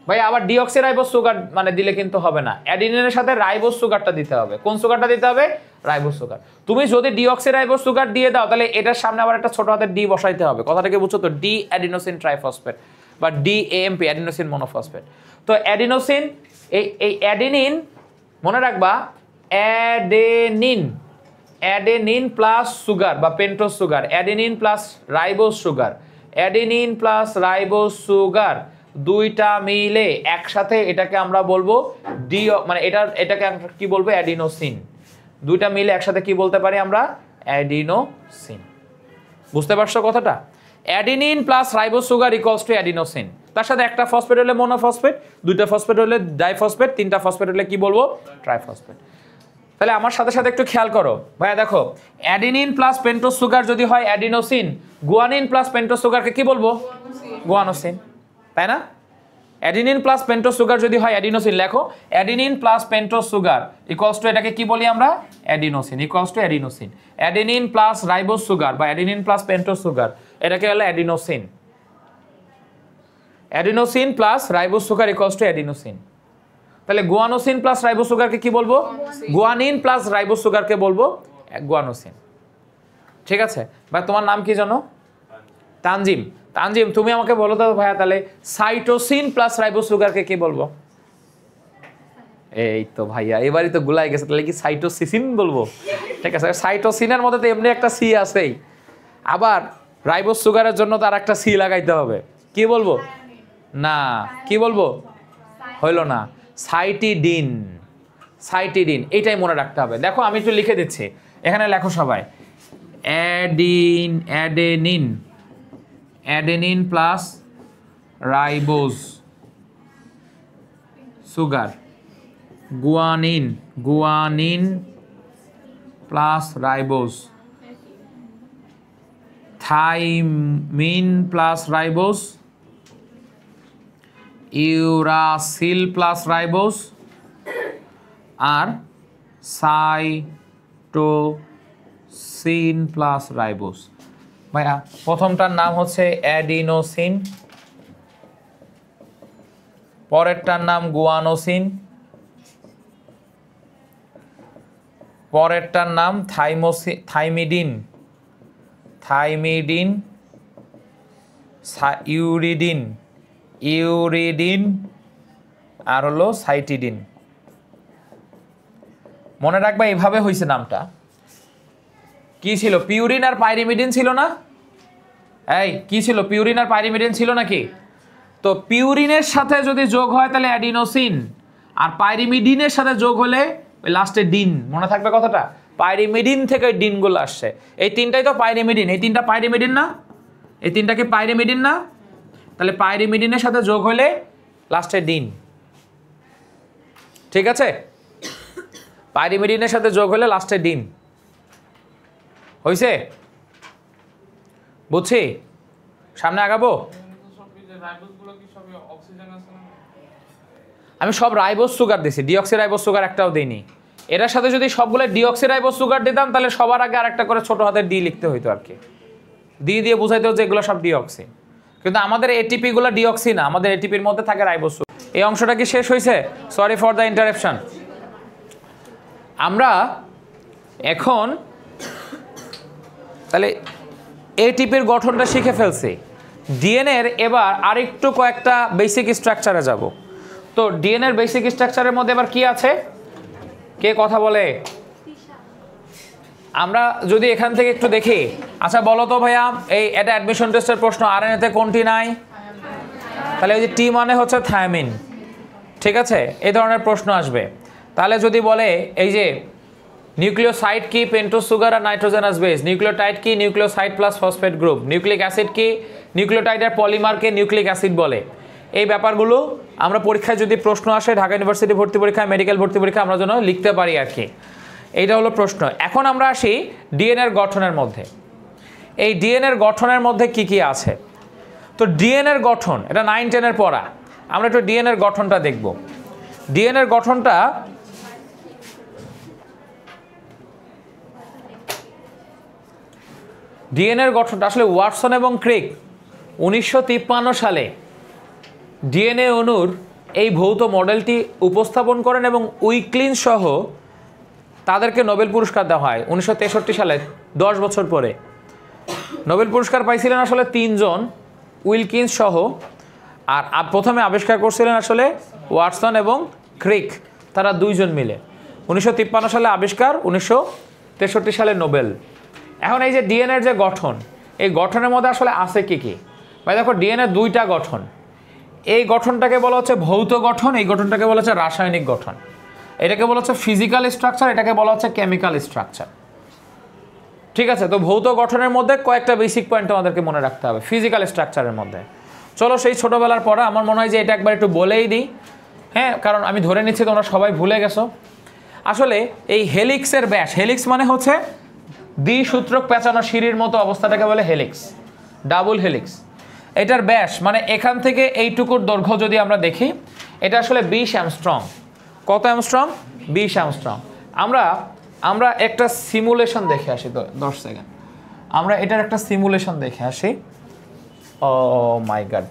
ভাই আবার ডিঅক্সিরাইবোজ সুগার মানে দিলে কিন্তু হবে না, অ্যাডিনিনের সাথে রাইবোজ সুগারটা দিতে হবে। কোন সুগারটা দিতে হবে? Ribose sugar. তুমি যদি ডিঅক্সিরাইবোজ সুগার দিয়ে দাও তাহলে এটার সামনে আবার একটা ছোট হাতের ডি বসাইতে হবে। কথাটাকে বুঝছো তো? ডি অ্যাডিনোসিন ট্রাইফসফেট বা ডিএএমপি, অ্যাডিনোসিন মনোফসফেট। তো অ্যাডিনোসিন, এই অ্যাডেনিন মনে রাখবা, অ্যাডেনিন, অ্যাডেনিন প্লাস সুগার বা pentose sugar, adenine plus ribose sugar, adenine plus ribose sugar দুইটা মিলে একসাথে এটাকে আমরা বলবো মানে এটাকে কি বলবো? অ্যাডিনোসিন। দুইটা মিলে একসাথে কি বলতে পারি আমরা? অ্যাডিনোসিন। বুঝতে পারছো কথাটা? Adenine plus ribose sugar equals to adenosine. তার সাথে একটা ফসফেট হলে মনোফসফেট, দুইটা ফসফেট হলে ডাইফসফেট, তিনটা ফসফেট হলে কি বলবো? ট্রাইফসফেট। তাহলে আমার সাথে সাথে একটু খেয়াল করো ভাইয়া, দেখো অ্যাডিনিন প্লাস পেন্টোজ সুগার যদি হয় অ্যাডিনোসিন, গুয়ানিন প্লাস পেন্টোজ সুগারকে কি বলবো? গুয়ানোসিন, তাই না? অ্যাডিনিন প্লাস পেন্টোজ সুগার যদি হয় অ্যাডিনোসিন, লেখো adenine plus pentose sugar equals to এটাকে কি বলি আমরা? Adenosine, equals to adenosine. Adenine plus ribose sugar বা অ্যাডিনিন প্লাস পেন্টোজ সুগার এটাকে হলো adenosine. Adenosine plus ribose sugar equals to adenosine. তাহলে গুয়ানোসিন প্লাস রাইবোজ সুগারকে কি বলবো? গুয়ানিন প্লাস রাইবোজ সুগারকে বলবো গুয়ানোসিন। ঠিক আছে ভাই, তোমার নাম কি জানো? তানজিম। তানজিম, তুমি আমাকে বলো তো ভাইয়া, তাহলে সাইটোসিন প্লাস রাইবোজ সুগারকে কি বলবো? এই তো ভাইয়া এবারই তো গুলাই গেছে, তাহলে কি সাইটোসিসিন বলবো? ঠিক আছে, সাইটোসিনের মধ্যে তো এমনি একটা সি আছেই, আবার রাইবোজ সুগারের জন্য তার একটা সি লাগাইতে হবে, কি বলবো? না, কি বলবো? হইল না, সাইটিডিন। সাইটিডিন, এইটাই মনে রাখতে হবে। দেখো আমি একটু লিখে দিচ্ছি, এখানে লেখো সবাই। Adenine, adenine plus ribose sugar, guanine, guanine plus ribose, thymine plus ribose, uracil plus ribose, আর সাইটোসিন প্লাস রাইবোজ। ভাইয়া প্রথমটার নাম হচ্ছে অ্যাডিনোসিন, পরেরটার নাম গুয়ানোসিন, পরেরটার নাম থাইমিডিন, থাইমিডিন, ইউরিডিন, ইউরিডিন, আর হলো সাইটিডিন। মনে রাখবা এইভাবে হয়েছে নামটা। কি ছিল? পিউরিন আর পাইরিমিডিন ছিল না? এই কি ছিল? পিউরিন আর পাইরিমিডিন ছিল নাকি? তো পিউরিনের সাথে যদি যোগ হয় তাহলে অ্যাডিনোসিন, আর পাইরিমিডিনের সাথে যোগ হলে ওই লাস্টে ডিন। মনে থাকবে কথাটা? পাইরিমিডিন থেকে ওই ডিনগুলো আসছে। এই তিনটাই তো পাইরিমিডিন, এই তিনটা পাইরিমিডিন না? এই তিনটা কি পাইরিমিডিন না? তাহলে পাইরিমিডিনের সাথে যোগ হলে লাস্টে ডিন। ঠিক আছে, পাইরিমিডিনের সাথে যোগ হলে লাস্টে ডিন হয়েছে, বুঝছি। সামনে আগাবো। আমি সব রাইবোজ সুগার দিছি, ডিঅক্সিরাইবোজ সুগার একটাও দিইনি। এটার সাথে যদি সবগুলো ডিঅক্সিরাইবোজ সুগার দিতাম তাহলে সবার আগে আরেকটা করে ছোট হাতের ডি লিখতে হইতো আর কি, দিয়ে বুঝাইতে হচ্ছে এগুলো সব ডিঅক্সি। কিন্তু আমাদের এটিপি গুলো ডিঅক্সি না, আমাদের এটিপির মধ্যে থাকে রাইবোজ সুগার। এই অংশটা কি শেষ হয়েছে? Sorry for the interruption. আমরা এখন তাহলে এটিপির গঠনটা শিখে ফেলছি। ডিএনএর এবার আরেকটু কয়েকটা বেসিক স্ট্রাকচারে যাব। তো ডিএনএর বেসিক স্ট্রাকচারের মধ্যে এবার কি আছে, কে কথা বলে? আমরা যদি এখান থেকে একটু দেখি, আচ্ছা বলো তো ভাইয়া, এটা অ্যাডমিশন টেস্টের প্রশ্ন, আরএনএতে কোনটি নাই? তাহলে ওই যে টি মানে হচ্ছে থায়ামিন, ঠিক আছে, এই ধরনের প্রশ্ন আসবে। তাহলে যদি বলে এই যে নিউক্লিওসাইড কি, পেন্টোজ সুগার আর নাইট্রোজেনাস বেস, নিউক্লিওটাইড কি, nucleoside plus phosphate group, nucleic acid কি, নিউক্লিওটাইডের পলিমারকে নিউক্লিক অ্যাসিড বলে। এই ব্যাপারগুলো আমরা পরীক্ষায় যদি প্রশ্ন আসে, ঢাকা ইউনিভার্সিটি ভর্তি পরীক্ষায়, মেডিকেল ভর্তি পরীক্ষা আমরা যেন লিখতে পারি আর কি। এইটা হলো প্রশ্ন। এখন আমরা আসি ডিএনএর গঠনের মধ্যে। এই ডিএনএর গঠনের মধ্যে কি কি আছে? তো ডিএনএর গঠন, এটা 9-10 পড়া, আমরা একটু ডিএনএর গঠনটা দেখব। ডিএনএর গঠনটা আসলে ওয়াটসন এবং ক্রিক 1953 সালে ডিএনএ অণুর এই ভৌত মডেলটি উপস্থাপন করেন এবং উইকলিন সহ তাদেরকে নোবেল পুরস্কার দেওয়া হয় 1963 সালে, 10 বছর পরে। নোবেল পুরস্কার পাইছিলেন আসলে 3 জন, উইলকিন্স সহ। আর প্রথমে আবিষ্কার করছিলেন আসলে ওয়াটসন এবং ক্রিক, তারা 2 জন মিলে। 1953 সালে আবিষ্কার, 1963 সালে নোবেল। এখন এই যে ডিএনএর যে গঠন, এই গঠনের মধ্যে আসলে আছে কি কি? ভাই দেখো, ডিএনএ 2টা গঠন। এই গঠনটাকে বলা হচ্ছে ভৌত গঠন, এই গঠনটাকে বলা হচ্ছে রাসায়নিক গঠন। এটাকে বলা হচ্ছে ফিজিক্যাল স্ট্রাকচার, এটাকে বলা হচ্ছে কেমিক্যাল স্ট্রাকচার। ঠিক আছে, তো ভৌত গঠনের মধ্যে কয়েকটা বেসিক পয়েন্ট আমাদেরকে মনে রাখতে হবে ফিজিক্যাল স্ট্রাকচারের মধ্যে। চলো সেই ছোটোবেলার পড়া, আমার মনে হয় যে এটা একবার একটু বলেই দিই, হ্যাঁ, কারণ আমি ধরে নিচ্ছি তোমরা সবাই ভুলে গেছো। আসলে এই হেলিক্সের ব্যাস, হেলিক্স মানে হচ্ছে দ্বিসূত্রক পেঁচানো সিঁড়ির মতো অবস্থাটাকে বলে হেলিক্স, ডাবল হেলিক্স। এটার ব্যাস মানে এখান থেকে এইটুকুর দৈর্ঘ্য যদি আমরা দেখি, এটা আসলে 20 অ্যামস্ট্রং। কত অ্যামস্ট্রং? 20 অ্যামস্ট্রং। আমরা একটা সিমুলেশন দেখে আসি, 10 সেকেন্ড। আমরা এটার একটা সিমুলেশন দেখে আসি। ও মাই গড,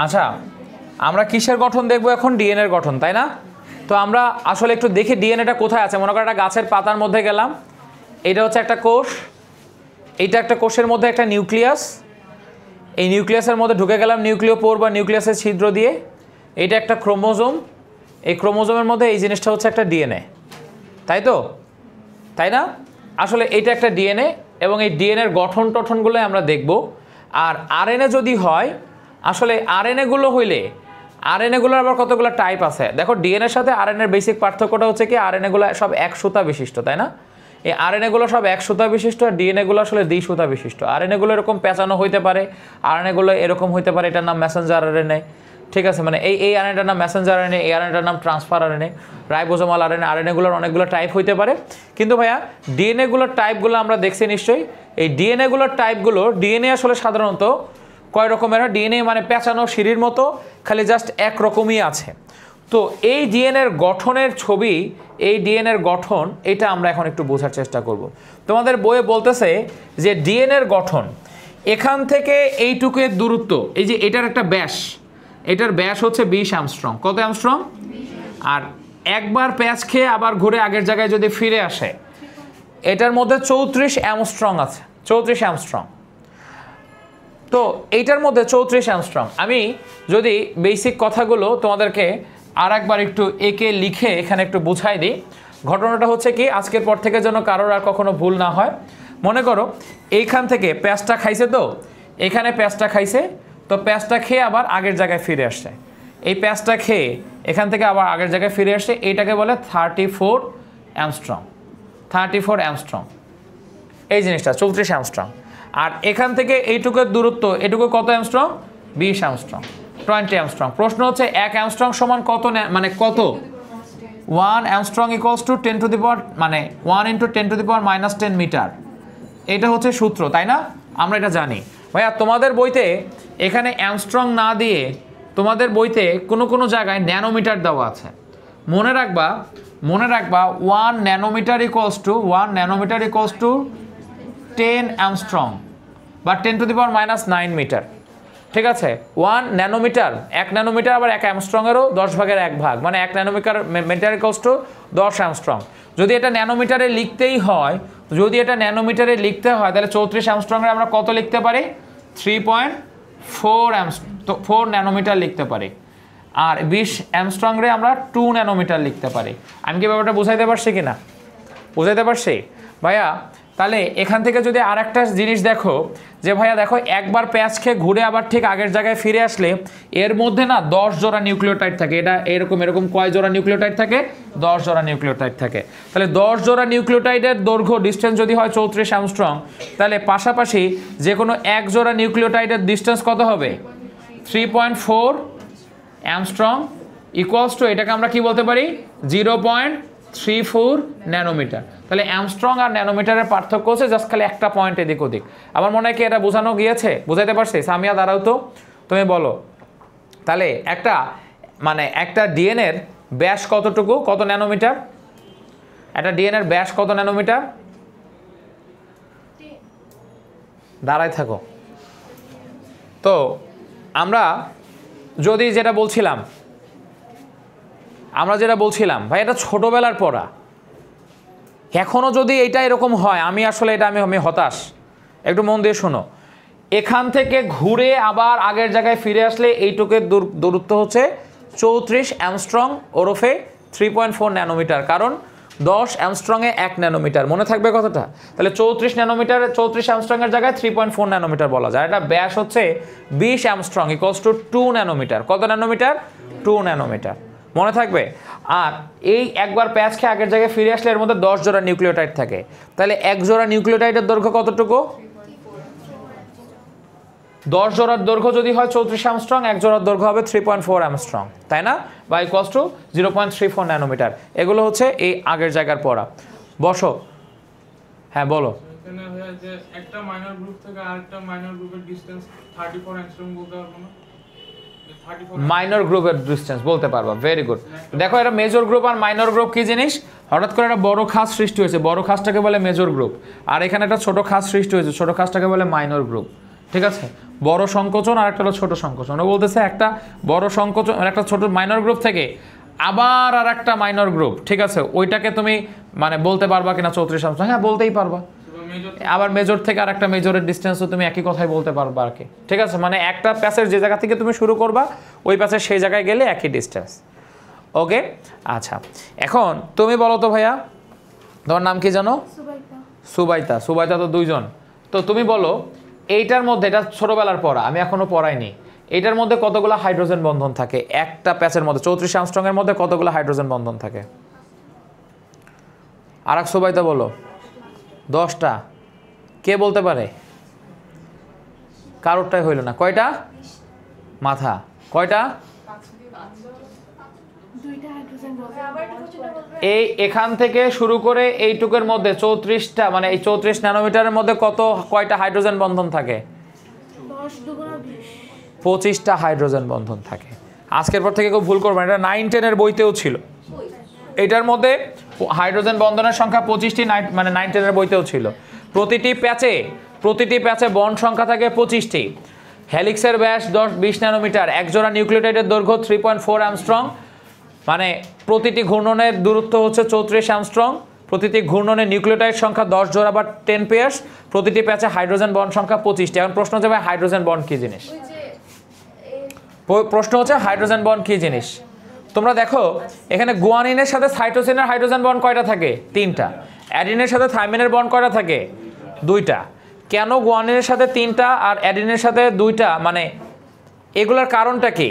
আচ্ছা আমরা কিসের গঠন দেখবো এখন? ডিএনএর গঠন, তাই না? তো আমরা আসলে একটু দেখি ডিএনএটা কোথায় আছে। মনে করো একটা গাছের পাতার মধ্যে গেলাম, এটা হচ্ছে একটা কোষ, এইটা একটা কোষের মধ্যে একটা নিউক্লিয়াস, এই নিউক্লিয়াসের মধ্যে ঢুকে গেলাম নিউক্লিওপোর বা নিউক্লিয়াসের ছিদ্র দিয়ে। এটা একটা ক্রোমোজোম, এই ক্রোমোজোমের মধ্যে এই জিনিসটা হচ্ছে একটা ডিএনএ, তাই তো, তাই না? আসলে এটা একটা ডিএনএ এবং এই ডিএনএর গঠন টঠনগুলো আমরা দেখব। আর আরএনএ যদি হয়, আসলে আরএনএগুলো হইলে আরএনএগুলোর আবার কতগুলো টাইপ আছে। দেখো ডিএনএর সাথে আরএনএর বেসিক পার্থক্যটা হচ্ছে কি, আরএনএগুলো সব 1 সুতা বিশিষ্ট, তাই না? এই আরএনএগুলো সব 1 সুতা বিশিষ্ট, আর ডিএনএগুলো আসলে 2 সুতা বিশিষ্ট। আরএনএগুলো এরকম পেঁচানো হইতে পারে, আরএনএগুলো এরকম হইতে পারে, এটার নাম মেসেঞ্জার আরএনএ, ঠিক আছে, মানে এই আরএনএটার নাম মেসেঞ্জার আরএনএ, এই আরএনএটার নাম ট্রান্সফার আরএনএ, রাইবোজোমাল আরএনএ, আরএনএগুলোর অনেকগুলো টাইপ হইতে পারে। কিন্তু ভাইয়া ডিএনএগুলোর টাইপগুলো আমরা দেখছি নিশ্চয়ই। এই ডিএনএগুলোর টাইপগুলো, ডিএনএ আসলে সাধারণত কয় রকমের হয়? ডিএনএ মানে পেঁচানো সিঁড়ির মতো, খালি জাস্ট এক রকমই আছে। তো এই ডিএনএর গঠনের ছবি, এই ডিএনএর গঠন, এটা আমরা এখন একটু বোঝার চেষ্টা করব। তোমাদের বইয়ে বলতেছে যে ডিএনএর গঠন এখান থেকে এইটুকুর দূরত্ব, এই যে এটার একটা ব্যাস, এটার ব্যাস হচ্ছে 20 অ্যামস্ট্রং। কত অ্যামস্ট্রং? আর একবার প্যাচ খেয়ে আবার ঘুরে আগের জায়গায় যদি ফিরে আসে, এটার মধ্যে 34 অ্যামস্ট্রং আছে, 34 অ্যামস্ট্রং। তো এইটার মধ্যে 34 অ্যামস্ট্রং। আমি যদি বেসিক কথাগুলো তোমাদেরকে আর একবার একটু একে লিখে এখানে একটু বুঝাই দিই। ঘটনাটা হচ্ছে কি, আজকের পর থেকে যেন কারোর আর কখনো ভুল না হয়। মনে করো এইখান থেকে প্যাঁচটা খাইছে, তো এখানে প্যাঁচটা খাইছে, তো প্যাঁচটা খেয়ে আবার আগের জায়গায় ফিরে আসছে। এই প্যাঁচটা খেয়ে এখান থেকে আবার আগের জায়গায় ফিরে আসছে, এইটাকে বলে 34 অ্যামস্ট্রং। 34 অ্যামস্ট্রং এই জিনিসটা, 34 অ্যামস্ট্রং। আর এখান থেকে এইটুকুর দূরত্ব, এটুকু কত অ্যামস্ট্রং? 20 Armstrong, 20 Armstrong. প্রশ্ন হচ্ছে 1 অ্যামস্ট্রং সমান কত, মানে কত? 1 angstrom equals to 10 to the power, মানে 1 × 10 টু দি পাওয়ার -10 মিটার। এটা হচ্ছে সূত্র, তাই না? আমরা এটা জানি। ভাইয়া তোমাদের বইতে এখানে অ্যামস্ট্রং না দিয়ে তোমাদের বইতে কোনো জায়গায় ন্যানোমিটার দেওয়া আছে। মনে রাখবা 1 ন্যানোমিটার ইকুয়ালস টু 10 অ্যামস্ট্রং বা 10 টু দি পাওয়ার -9 মিটার। ঠিক আছে, 1 ন্যানোমিটার, 1 ন্যানোমিটার আবার 1 অ্যামস্ট্রংয়েরও 10 ভাগের 1 ভাগ, মানে 1 ন্যানোমিটার ইকুয়ালস টু 10 অ্যামস্ট্রং। যদি এটা ন্যানোমিটারে লিখতেই হয়, তাহলে 34 অ্যামস্ট্রংয়ের আমরা কত লিখতে পারি? 3.4 ন্যানোমিটার লিখতে পারি। আর 20 অ্যামস্ট্রংরে আমরা 2 ন্যানোমিটার লিখতে পারি। আমি কি ব্যাপারটা বুঝাইতে পারছি কিনা? বুঝাইতে পারছি ভাইয়া? তাহলে এখান থেকে যদি আর একটা জিনিস দেখো, যে ভাইয়া দেখো একবার প্যাচ খেয়ে ঘুরে আবার ঠিক আগের জায়গায় ফিরে আসলে এর মধ্যে না 10 জোড়া নিউক্লিওটাইড থাকে। এটা এরকম কয় জোড়া নিউক্লিওটাইড থাকে? 10 জোড়া নিউক্লিওটাইড থাকে। তাহলে 10 জোড়া নিউক্লিওটাইডের দৈর্ঘ্য, ডিস্টেন্স যদি হয় 34 অ্যামস্ট্রং, তাহলে পাশাপাশি যে কোনো এক জোড়া নিউক্লিওটাইডের ডিস্টেন্স কত হবে? 3.4 অ্যামস্ট্রং ইকুয়ালস টু, এটাকে আমরা কি বলতে পারি? 0.34 ন্যানোমিটার। তাহলে অ্যামস্ট্রং আর ন্যানোমিটারের পার্থক্য হচ্ছে জাস্ট খালি একটা পয়েন্ট এদিক ওদিক। আমার মনে হয় কি এটা বোঝানো গিয়েছে? বুঝাইতে পারছি? সামিয়া দাঁড়াও তো, তুমি বলো। তাহলে একটা ডিএনএর ব্যাস কতটুকু, কত ন্যানোমিটার? একটা ডিএনএর ব্যাস কত ন্যানোমিটার? দাঁড়ায় থাকো। তো আমরা যদি যেটা বলছিলাম ভাই, এটা ছোটবেলার পড়া। এখনো যদি এটা এরকম হয়, আমি হতাশ। একটু মন দিয়ে শোনো। এখান থেকে ঘুরে আবার আগের জায়গায় ফিরে আসলে এইটুকের দূরত্ব হচ্ছে 34 অ্যামস্ট্রং ওরফে 3.4 ন্যানোমিটার। কারণ 10 অ্যামস্ট্রংয়ে 1 ন্যানোমিটার, মনে থাকবে কথাটা। তাহলে 34 অ্যামস্ট্রংয়ের জায়গায় 3.4 ন্যানোমিটার বলা যায়। এটা ব্যাস হচ্ছে 20 অ্যামস্ট্রং ইকুয়ালস টু 2 ন্যানোমিটার। কত ন্যানোমিটার? 2 ন্যানোমিটার, মনে থাকবে। আর এই একবার প্যাচ খেয়ে আগের জায়গায় ফিরে আসলে এর মধ্যে 10 জোড়া নিউক্লিওটাইড থাকে। তাহলে এক জোড়া নিউক্লিওটাইডের দৈর্ঘ্য কতটুকু? 10 জোড়ার দৈর্ঘ্য যদি হয় 34 অ্যামস্ট্রং, এক জোড়ার দৈর্ঘ্য হবে 3.4 অ্যামস্ট্রং, তাই না? বা ইকুয়ালস টু 0.34 ন্যানোমিটার। এগুলো হচ্ছে এই আগের জায়গার পড়া। বসো, হ্যাঁ বলো। এখানে হয় যে একটা মাইনর গ্রুপ থেকে আরেকটা মাইনর গ্রুপের ডিসটেন্স 34 অ্যাংস্ট্রম বলতে পারবো না? মাইনর গ্রুপের ডিসটেন্স বলতে পারবা, ভেরি গুড। দেখো এটা মেজর গ্রুপ আর মাইনর গ্রুপ কি জিনিস? হঠাৎ করে একটা বড় খাস সৃষ্টি হয়েছে, বড় খাসটাকে বলে মেজর গ্রুপ। আর এখানে একটা ছোট খাস সৃষ্টি হয়েছে, ছোট খাসটাকে বলে মাইনর গ্রুপ। ঠিক আছে, বড় সংকোচন আর একটা হলো ছোট সংকোচন। ও বলতেছে একটা বড় সংকোচন, একটা ছোট মাইনর গ্রুপ থেকে আবার আর একটা মাইনর গ্রুপ, ঠিক আছে, ওইটাকে তুমি বলতে পারবা কিনা 34 অ্যামস্ট্রং? হ্যাঁ, বলতেই পারবা। আবার মেজর থেকে আর একটা মেজরের ডিস্টেন্সও তুমি একই কথাই বলতে পারবা আর কি। ঠিক আছে, একটা প্যাসের যে জায়গা থেকে তুমি শুরু করবা, ওই প্যাসের সেই জায়গায় গেলে একই ডিস্টেন্স। ওকে, আচ্ছা, এখন তুমি বলো তো ভাইয়া, তোমার নাম কি জানো? সুবাইতা। সুবাইতা তো 2 জন। তো তুমি বলো, এইটার মধ্যে, এটা ছোটবেলার পড়া, আমি এখনো পড়াইনি, এইটার মধ্যে কতগুলো হাইড্রোজেন বন্ধন থাকে? একটা প্যাচের মধ্যে 34 অ্যামস্ট্রং এর মধ্যে কতগুলো হাইড্রোজেন বন্ধন থাকে? আর এক সুবাইতা বলো। 10টা। কে বলতে পারে? কারোরটাই হইল না। কয়টা? মাথা। কয়টা? এই এখান থেকে শুরু করে এইটুকের মধ্যে 34টা মানে এই 34 ন্যানোমিটারের মধ্যে কয়টা হাইড্রোজেন বন্ধন থাকে? 25টা হাইড্রোজেন বন্ধন থাকে। আজকের পর থেকে কেউ ভুল করবেন, এটা 9-10 এর বইতেও ছিল। এটার মধ্যে হাইড্রোজেন বন্ধনের সংখ্যা 25টি, মানে 9-10 এর বইতেও ছিল। প্রতিটি প্যাচে বন্ড সংখ্যা থাকে 25টি। হেলিক্সের ব্যাস 10-20 ন্যানোমিটার। এক জোড়া নিউক্লিওটাইডের দৈর্ঘ্য 3.4 অ্যামস্ট্রং, মানে প্রতিটি ঘূর্ণনের দূরত্ব হচ্ছে 34 অ্যামস্ট্রং। প্রতিটি নিউক্লিওটাইড সংখ্যা 10 জোড়া বা 10 পেয়ার্স। প্রতিটি প্যাচে হাইড্রোজেন বন্ড সংখ্যা 25টি। এখন প্রশ্ন হচ্ছে ভাই হাইড্রোজেন বন্ড কি জিনিস? তোমরা দেখো এখানে গুয়ানিনের সাথে সাইটোসিনের হাইড্রোজেন বন্ড কয়টা থাকে? 3টা। অ্যাডিনের সাথে থাইমিনের বন্ড কয়টা থাকে? 2টা। কেন গুয়ানিনের সাথে 3টা আর অ্যাডিনের সাথে 2টা, মানে এগুলোর কারণটা কি?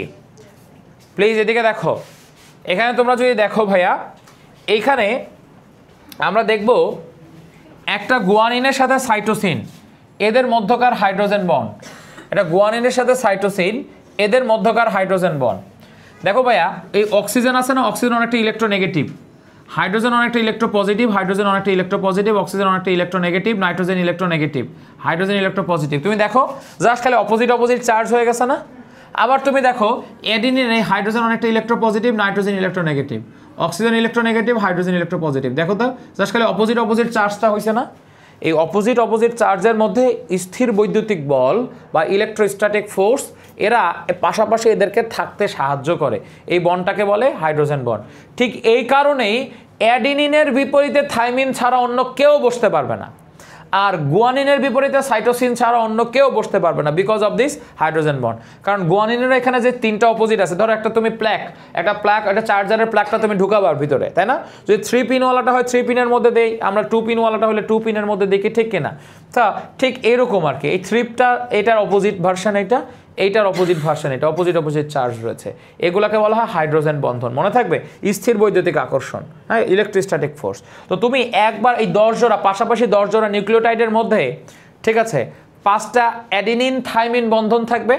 প্লিজ এদিকে দেখো। এখানে তোমরা যদি দেখো ভাইয়া, এইখানে আমরা দেখব একটা গুয়ানিনের সাথে সাইটোসিন, এদের মধ্যকার হাইড্রোজেন বন্ড। এটা গুয়ানিনের সাথে সাইটোসিন, এদের মধ্যকার হাইড্রোজেন বন্ড। দেখো ভাইয়া, এই অক্সিজেন আছে না, অক্সিজেন অনেকটা ইলেকট্রোনেগেটিভ, হাইড্রোজেন অনেকটা ইলেকট্রোপজিটিভ, হাইড্রোজেন অনেকটা ইলেকট্রোপজিটিভ, অক্সিজেন অনেকটা electronegative, nitrogen electronegative, hydrogen electropositive. তুমি দেখো জাস্ট খালি অপোজিট চার্জ হয়ে গেছে না? আবার তুমি দেখো অ্যাডিনিন, এই হাইড্রোজেন অনেকটা electropositive, nitrogen electronegative, oxygen electronegative, hydrogen electropositive. দেখো তো জাস্ট খালি অপোজিট চার্জটা হয়েছে না? এই অপোজিট চার্জের মধ্যে স্থির বৈদ্যুতিক বল বা ইলেকট্রোস্ট্যাটিক ফোর্স, এরা পাশাপাশি এদেরকে থাকতে সাহায্য করে। এই বন্ডটাকে বলে হাইড্রোজেন বন্ড। ঠিক এই কারণেই অ্যাডিনিনের বিপরীতে থাইমিন ছাড়া অন্য কেউ বসতে পারবে না, আর গুয়ানিনের বিপরীতে সাইটোসিন ছাড়া অন্য কেউ বসতে পারবে না, because of this hydrogen bond. কারণ গুয়ানিনের এখানে যে 3টা অপোজিট আছে, ধরো একটা তুমি একটা চার্জারের প্লাগটা তুমি ঢুকাবার ভিতরে, তাই না? যদি 3 পিনওয়ালাটা হয় 3 পিনের মধ্যে দেই, আমরা 2 পিনওয়ালাটা হলে 2 পিনের মধ্যে দেখি, ঠিক কিনা? তা ঠিক এরকম আর কি। এই 3টা এটার অপোজিট ভার্সন, এইটার অপোজিট ভার্সন, এটা অপোজিট চার্জ রয়েছে। এগুলাকে বলা হয় হাইড্রোজেন বন্ধন। মনে থাকবে, স্থির বৈদ্যুতিক আকর্ষণ, হ্যাঁ, ইলেকট্রোস্ট্যাটিক ফোর্স। তো তুমি একবার এই 10 জোড়া পাশাপাশি 10 জোড়া নিউক্লিওটাইডের মধ্যে, ঠিক আছে, 5টা অ্যাডিনিন থাইমিন বন্ধন থাকবে,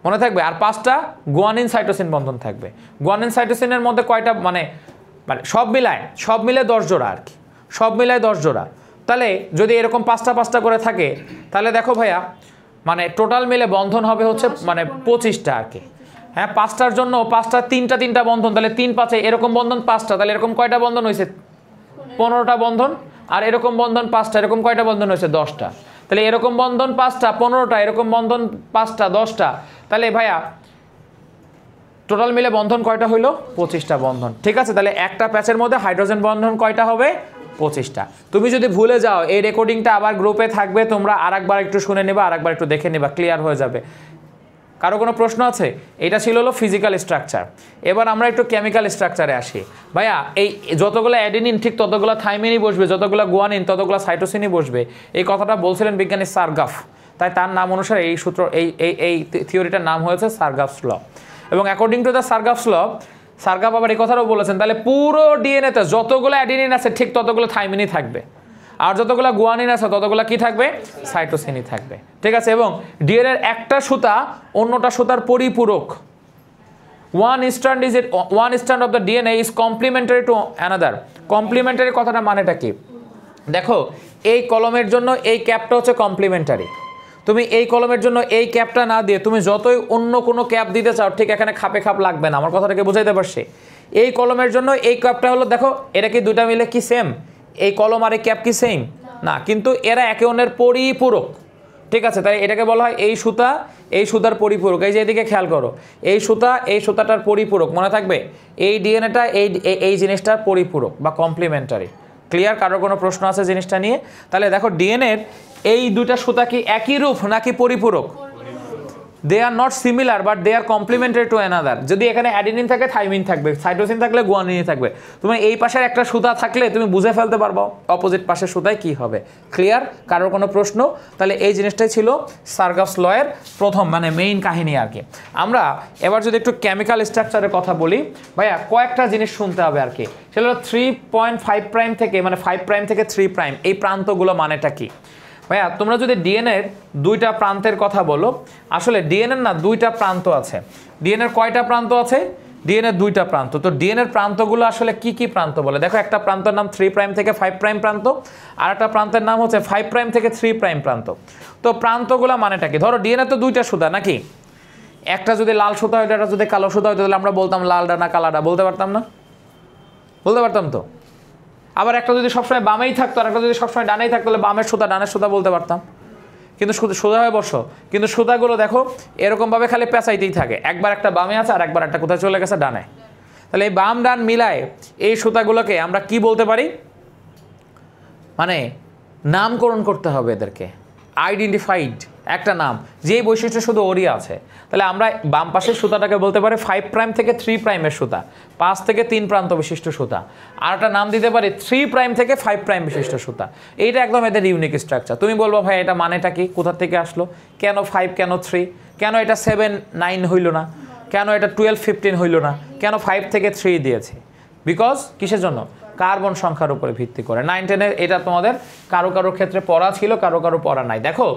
মনে থাকবে, আর 5টা গুয়ানিন সাইটোসিন বন্ধন থাকবে। গুয়ানিন সাইটোসিনের মধ্যে কয়টা, মানে সব মিলে 10 জোড়া আর কি, সব মিলায় 10 জোড়া। তাহলে যদি এরকম 5টা করে থাকে, তাহলে দেখো ভাইয়া, মানে টোটাল মিলে বন্ধন হবে হচ্ছে মানে 25টা আর কি। হ্যাঁ, 5টার জন্য 5টা 3টা বন্ধন, তাহলে 3-5 এরকম বন্ধন 5টা, তাহলে এরকম কয়টা বন্ধন হয়েছে? 15টা বন্ধন। আর এরকম বন্ধন 5টা, এরকম কয়টা বন্ধন হয়েছে? 10টা। তাহলে এরকম বন্ধন 5টা, 15টা, এরকম বন্ধন 5টা, 10টা। তাহলে ভাইয়া টোটাল মিলে বন্ধন কয়টা হইলো? 25টা বন্ধন। ঠিক আছে, তাহলে একটা প্যাচের মধ্যে হাইড্রোজেন বন্ধন কয়টা হবে? 25টা। তুমি যদি ভুলে যাও, এই রেকর্ডিংটা আবার গ্রুপে থাকবে, তোমরা আরেকবার একটু শুনে নেবা, আরেকবার একটু দেখে নেবা, ক্লিয়ার হয়ে যাবে। কারো কোনো প্রশ্ন আছে? এটা ছিল হলো ফিজিক্যাল স্ট্রাকচার। এবার আমরা একটু কেমিক্যাল স্ট্রাকচারে আসি। ভাইয়া, এই যতগুলো অ্যাডিনিন ঠিক ততগুলো থাইমিনই বসবে, যতগুলো গুয়ানিন ততগুলো সাইটোসিনই বসবে। এই কথাটা বলছিলেন বিজ্ঞানী সারগাফ, তাই তার নাম অনুসারে এই সূত্র, এই থিওরিটার নাম হয়েছে সারগাফস ল। এবং অ্যাকর্ডিং টু দ্য সারগাফস ল, সারগাফ আবার এই কথাটাও বলেছেন, তাহলে পুরো ডিএনএতে যতগুলো অ্যাডিনিন আছে ঠিক ততগুলো থাইমিনই থাকবে, আর যতগুলো গুয়ানিন আছে ততগুলো কি থাকবে? সাইটোসিনই থাকবে। ঠিক আছে, এবং ডিএনএর একটা সুতা অন্যটা সুতার পরিপূরক। One strand of the DNA is complementary to another. Complementary কথাটা মানেটা কি? দেখো, এই কলমের জন্য এই ক্যাপটা হচ্ছে কমপ্লিমেন্টারি। তুমি এই কলমের জন্য এই ক্যাপটা না দিয়ে তুমি যতই অন্য কোনো ক্যাপ দিতে চাও, ঠিক এখানে খাপে খাপ লাগবে না। আমার কথাটাকে বুঝাইতে পারছি? এই কলমের জন্য এই ক্যাপটা হলো, দেখো এটা কি দুইটা মিলে কি সেম? এই কলম আর এই ক্যাপ কি সেম না, কিন্তু এরা একে অন্যের পরিপূরক। ঠিক আছে, তাই এটাকে বলা হয় এই সুতা এই সুতার পরিপূরক। এই যে এদিকে খেয়াল করো, এই সুতাটার পরিপূরক, মনে থাকবে এই ডিএনএটা এই জিনিসটার পরিপূরক বা কমপ্লিমেন্টারি। ক্লিয়ার? কারোর কোনো প্রশ্ন আছে জিনিসটা নিয়ে? তাহলে দেখো, ডিএনএর এই দুইটা সুতা কি একই রূপ নাকি পরিপূরক? They are not similar but they are complementary to another. যদি এখানে অ্যাডিনিন থাকে থাইমিন থাকবে, সাইটোসিন থাকলে গুয়ানিন থাকবে। তুমি এই পাশের একটা সুতা থাকলে তুমি বুঝে ফেলতে পারবো অপোজিট পাশের সুতায় কি হবে। ক্লিয়ার? কারোর কোনো প্রশ্ন? তাহলে এই জিনিসটাই ছিল সারগাফস লয়ের প্রথম মানে মেইন কাহিনী আর কি। আমরা এবার যদি একটু কেমিক্যাল স্ট্রাকচারের কথা বলি, ভাইয়া কয়েকটা জিনিস শুনতে হবে আর কি। সেটা হলো 3.5 প্রাইম থেকে, মানে 5 প্রাইম থেকে 3 প্রাইম, এই প্রান্তগুলো মানেটা কি? ভাইয়া তোমরা যদি ডিএনএর দুইটা প্রান্তের কথা বলো, আসলে ডিএনএর না দুইটা প্রান্ত আছে। ডিএনএর কয়টা প্রান্ত আছে? ডিএনএর দুইটা প্রান্ত। তো ডিএনএর প্রান্তগুলো আসলে কি কি প্রান্ত বলে দেখো, একটা প্রান্তের নাম 3 প্রাইম থেকে 5 প্রাইম প্রান্ত, আর একটা প্রান্তের নাম হচ্ছে 5 প্রাইম থেকে 3 প্রাইম প্রান্ত। তো প্রান্তগুলো মানেটা কি? ধরো ডিএনএ তো দুইটা সুতা নাকি, একটা যদি লাল সুতা হইতো, একটা যদি কালো সুতা হইতো, তাহলে আমরা বলতাম লালডা না কালাডা, বলতে পারতাম না? বলতে পারতাম তো। আবার একটা যদি সবসময় বামেই থাকতো আর একটা যদি সবসময় ডানেই থাকতো, তাহলে বামের সুতা ডানের সুতা বলতে পারতাম। কিন্তু সোজা হয়ে বসো, কিন্তু সুতাগুলো দেখো এরকমভাবে খালি পেঁচাইতেই থাকে, একবার একটা বামে আছে আর একবার একটা কোথায় চলে গেছে ডানে। তাহলে এই বাম ডান মিলায় এই সুতাগুলোকে আমরা কি বলতে পারি? মানে নামকরণ করতে হবে এদেরকে, আইডেন্টিফাইড একটা নাম, যে বৈশিষ্ট্য শুধু ওরই আছে। তাহলে আমরা বাম পাশের সুতাটাকে বলতে পারি 5 প্রাইম থেকে 3 প্রাইমের সুতা, 5 থেকে 3 প্রান্ত বিশিষ্ট সুতা। আর একটা নাম দিতে পারি 3 প্রাইম থেকে 5 প্রাইম বিশিষ্ট সুতা। এইটা একদম এদের ইউনিক স্ট্রাকচার। তুমি বলবো ভাই এটা মানেটা কি, কোথা থেকে আসলো, কেন 5 কেন 3, কেন এটা 7 9 হইল না, কেন এটা 12 15 হইল না, কেন 5 থেকে 3 দিয়েছে? বিকজ কিসের জন্য? কার্বন সংখ্যার উপরে ভিত্তি করে। 9 10 এটা তোমাদের কারো কারো ক্ষেত্রে পড়া ছিল, কারো কারো পড়া নাই। দেখো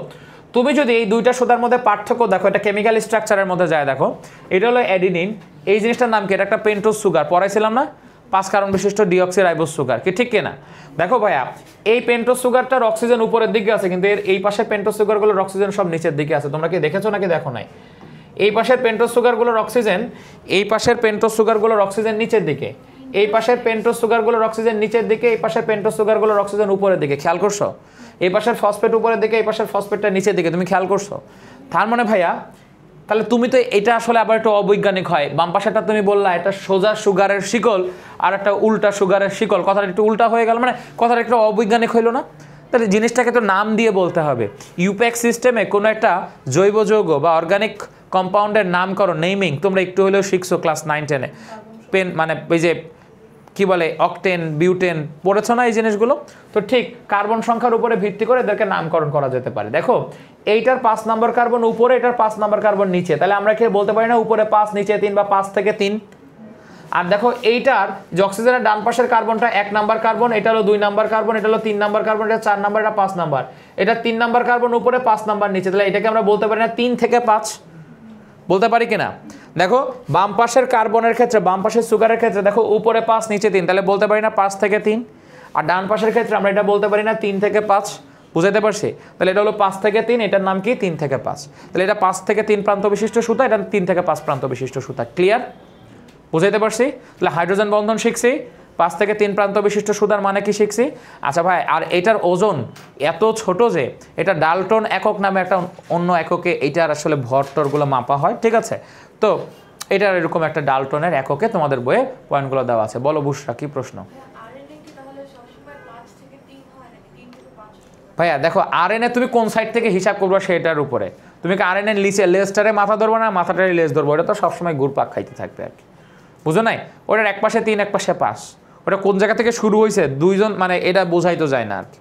তুমি যদি এই দুইটা সুতার মধ্যে পার্থক্য দেখো, এটা কেমিক্যাল স্ট্রাকচারের মধ্যে যায় দেখো, এটা হলো অ্যাডিনিন, এই জিনিসটার নাম কি? এটা একটা পেন্টোজ সুগার, পড়াইছিলাম না, 5 কার্বন বিশিষ্ট ডিঅক্সিরাইবোজ সুগার, কি ঠিক কিনা? দেখো ভাইয়া এই পেন্টোজ সুগারটার অক্সিজেন উপরের দিকে আছে, কিন্তু এর এই পাশের পেন্টোজ সুগারগুলোর অক্সিজেন সব নিচের দিকে আছে। তোমরা কি দেখেছো নাকি দেখো নাই? এই পাশের পেন্টোজ সুগারগুলোর অক্সিজেন, এই পাশের পেন্টোজ সুগারগুলোর অক্সিজেন নিচের দিকে, এই পাশের পেন্টোজ সুগারগুলোর অক্সিজেন নিচের দিকে, এই পাশের পেন্টোজ সুগারগুলোর অক্সিজেন উপরের দিকে, খেয়াল করছো? এই পাশের ফসফেট উপরের দিকে, এই পাশের ফসফেটটা নিচের দিকে, তুমি খেয়াল করছো? তার মানে ভাইয়া তাহলে তুমি তো এটা আসলে আবার একটু অবৈজ্ঞানিক হয়। বাম পাশেরটা তুমি বললা এটা সোজা সুগারের শিকল আর একটা উল্টা সুগারের শিকল, কথাটা একটু উল্টা হয়ে গেল, মানে কথাটা একটু অবৈজ্ঞানিক হইলো না? তাহলে জিনিসটাকে তো নাম দিয়ে বলতে হবে। ইউপ্যাক সিস্টেমে কোনো একটা জৈব যৌগ বা অর্গানিক কম্পাউন্ডের নামকরণ, নেমিং তোমরা একটু হলেও শিখছো ক্লাস 9 10-এ। পেন মানে ওই যে কি বলে অকটেন বিউটেন পড়েছো না এই জিনিসগুলো? তো ঠিক কার্বন সংখ্যার উপরে ভিত্তি করে এদেরকে নামকরণ করা যেতে পারে। দেখো এইটার 5 নম্বর কার্বন উপরে, এটার 5 নম্বর কার্বন নিচে, তাহলে আমরা কি বলতে পারি না উপরে 5 নিচে 3 বা 5 থেকে 3? আর দেখো এইটার যে অক্সিজেনের ডান পাশের কার্বনটা 1 নাম্বার কার্বন, এটা হলো 2 নাম্বার কার্বন, এটা হলো 3 নাম্বার কার্বন, এটা 4 নাম্বার, এটা 5 নাম্বার, এটা 3 নাম্বার কার্বন উপরে 5 নাম্বার নিচে, তাহলে এটাকে আমরা বলতে পারি না 3 থেকে 5? বলতে পারি কিনা? দেখো বাম পাশের কার্বনের ক্ষেত্রে, বাম পাশের সুগারের ক্ষেত্রে দেখো উপরে 5 নিচে 3, তাহলে বলতে পারি না 5 থেকে 3? আর ডান পাশের ক্ষেত্রে আমরা এটা বলতে পারি না 3 থেকে 5? বুঝাইতে পারছি? তাহলে এটা হলো 5 থেকে 3, এটার নাম কি 3 থেকে 5। তাহলে এটা 5 থেকে 3 প্রান্ত বিশিষ্ট সুতা, এটা 3 থেকে 5 প্রান্ত বিশিষ্ট সুতা। ক্লিয়ার? বুঝাইতে পারছি? তাহলে হাইড্রোজেন বন্ধন শিখছি, 5 থেকে 3 প্রান্ত বিশিষ্ট সুতার মানে কি শিখছি। আচ্ছা ভাই, আর এটার ওজন এত ছোট যে এটা ডালটন একক নামে একটা অন্য এককে এইটার আসলে ভরটরগুলো মাপা হয়, ঠিক আছে? তো এটার এরকম একটা ডালটনের এককে তোমাদের বইয়ে পয়েন্টগুলো দেওয়া আছে। বলো বুশরা, কি প্রশ্ন? ভাইয়া দেখো আরএনএ তুমি কোন সাইড থেকে হিসাব করবো সেটার উপরে। তুমি কি আরএনএ নিচে লেজটারে মাথা ধরবো না মাথাটারে লেজ ধরবো, ওটা তো সবসময় ঘুরপাক খাইতে থাকবে আর কি, বুঝো নাই? ওটার এক পাশে 3 এক পাশে 5, ওটা কোন জায়গা থেকে শুরু হয়েছে দুইজন মানে এটা বোঝাই তো যায় না আর কি।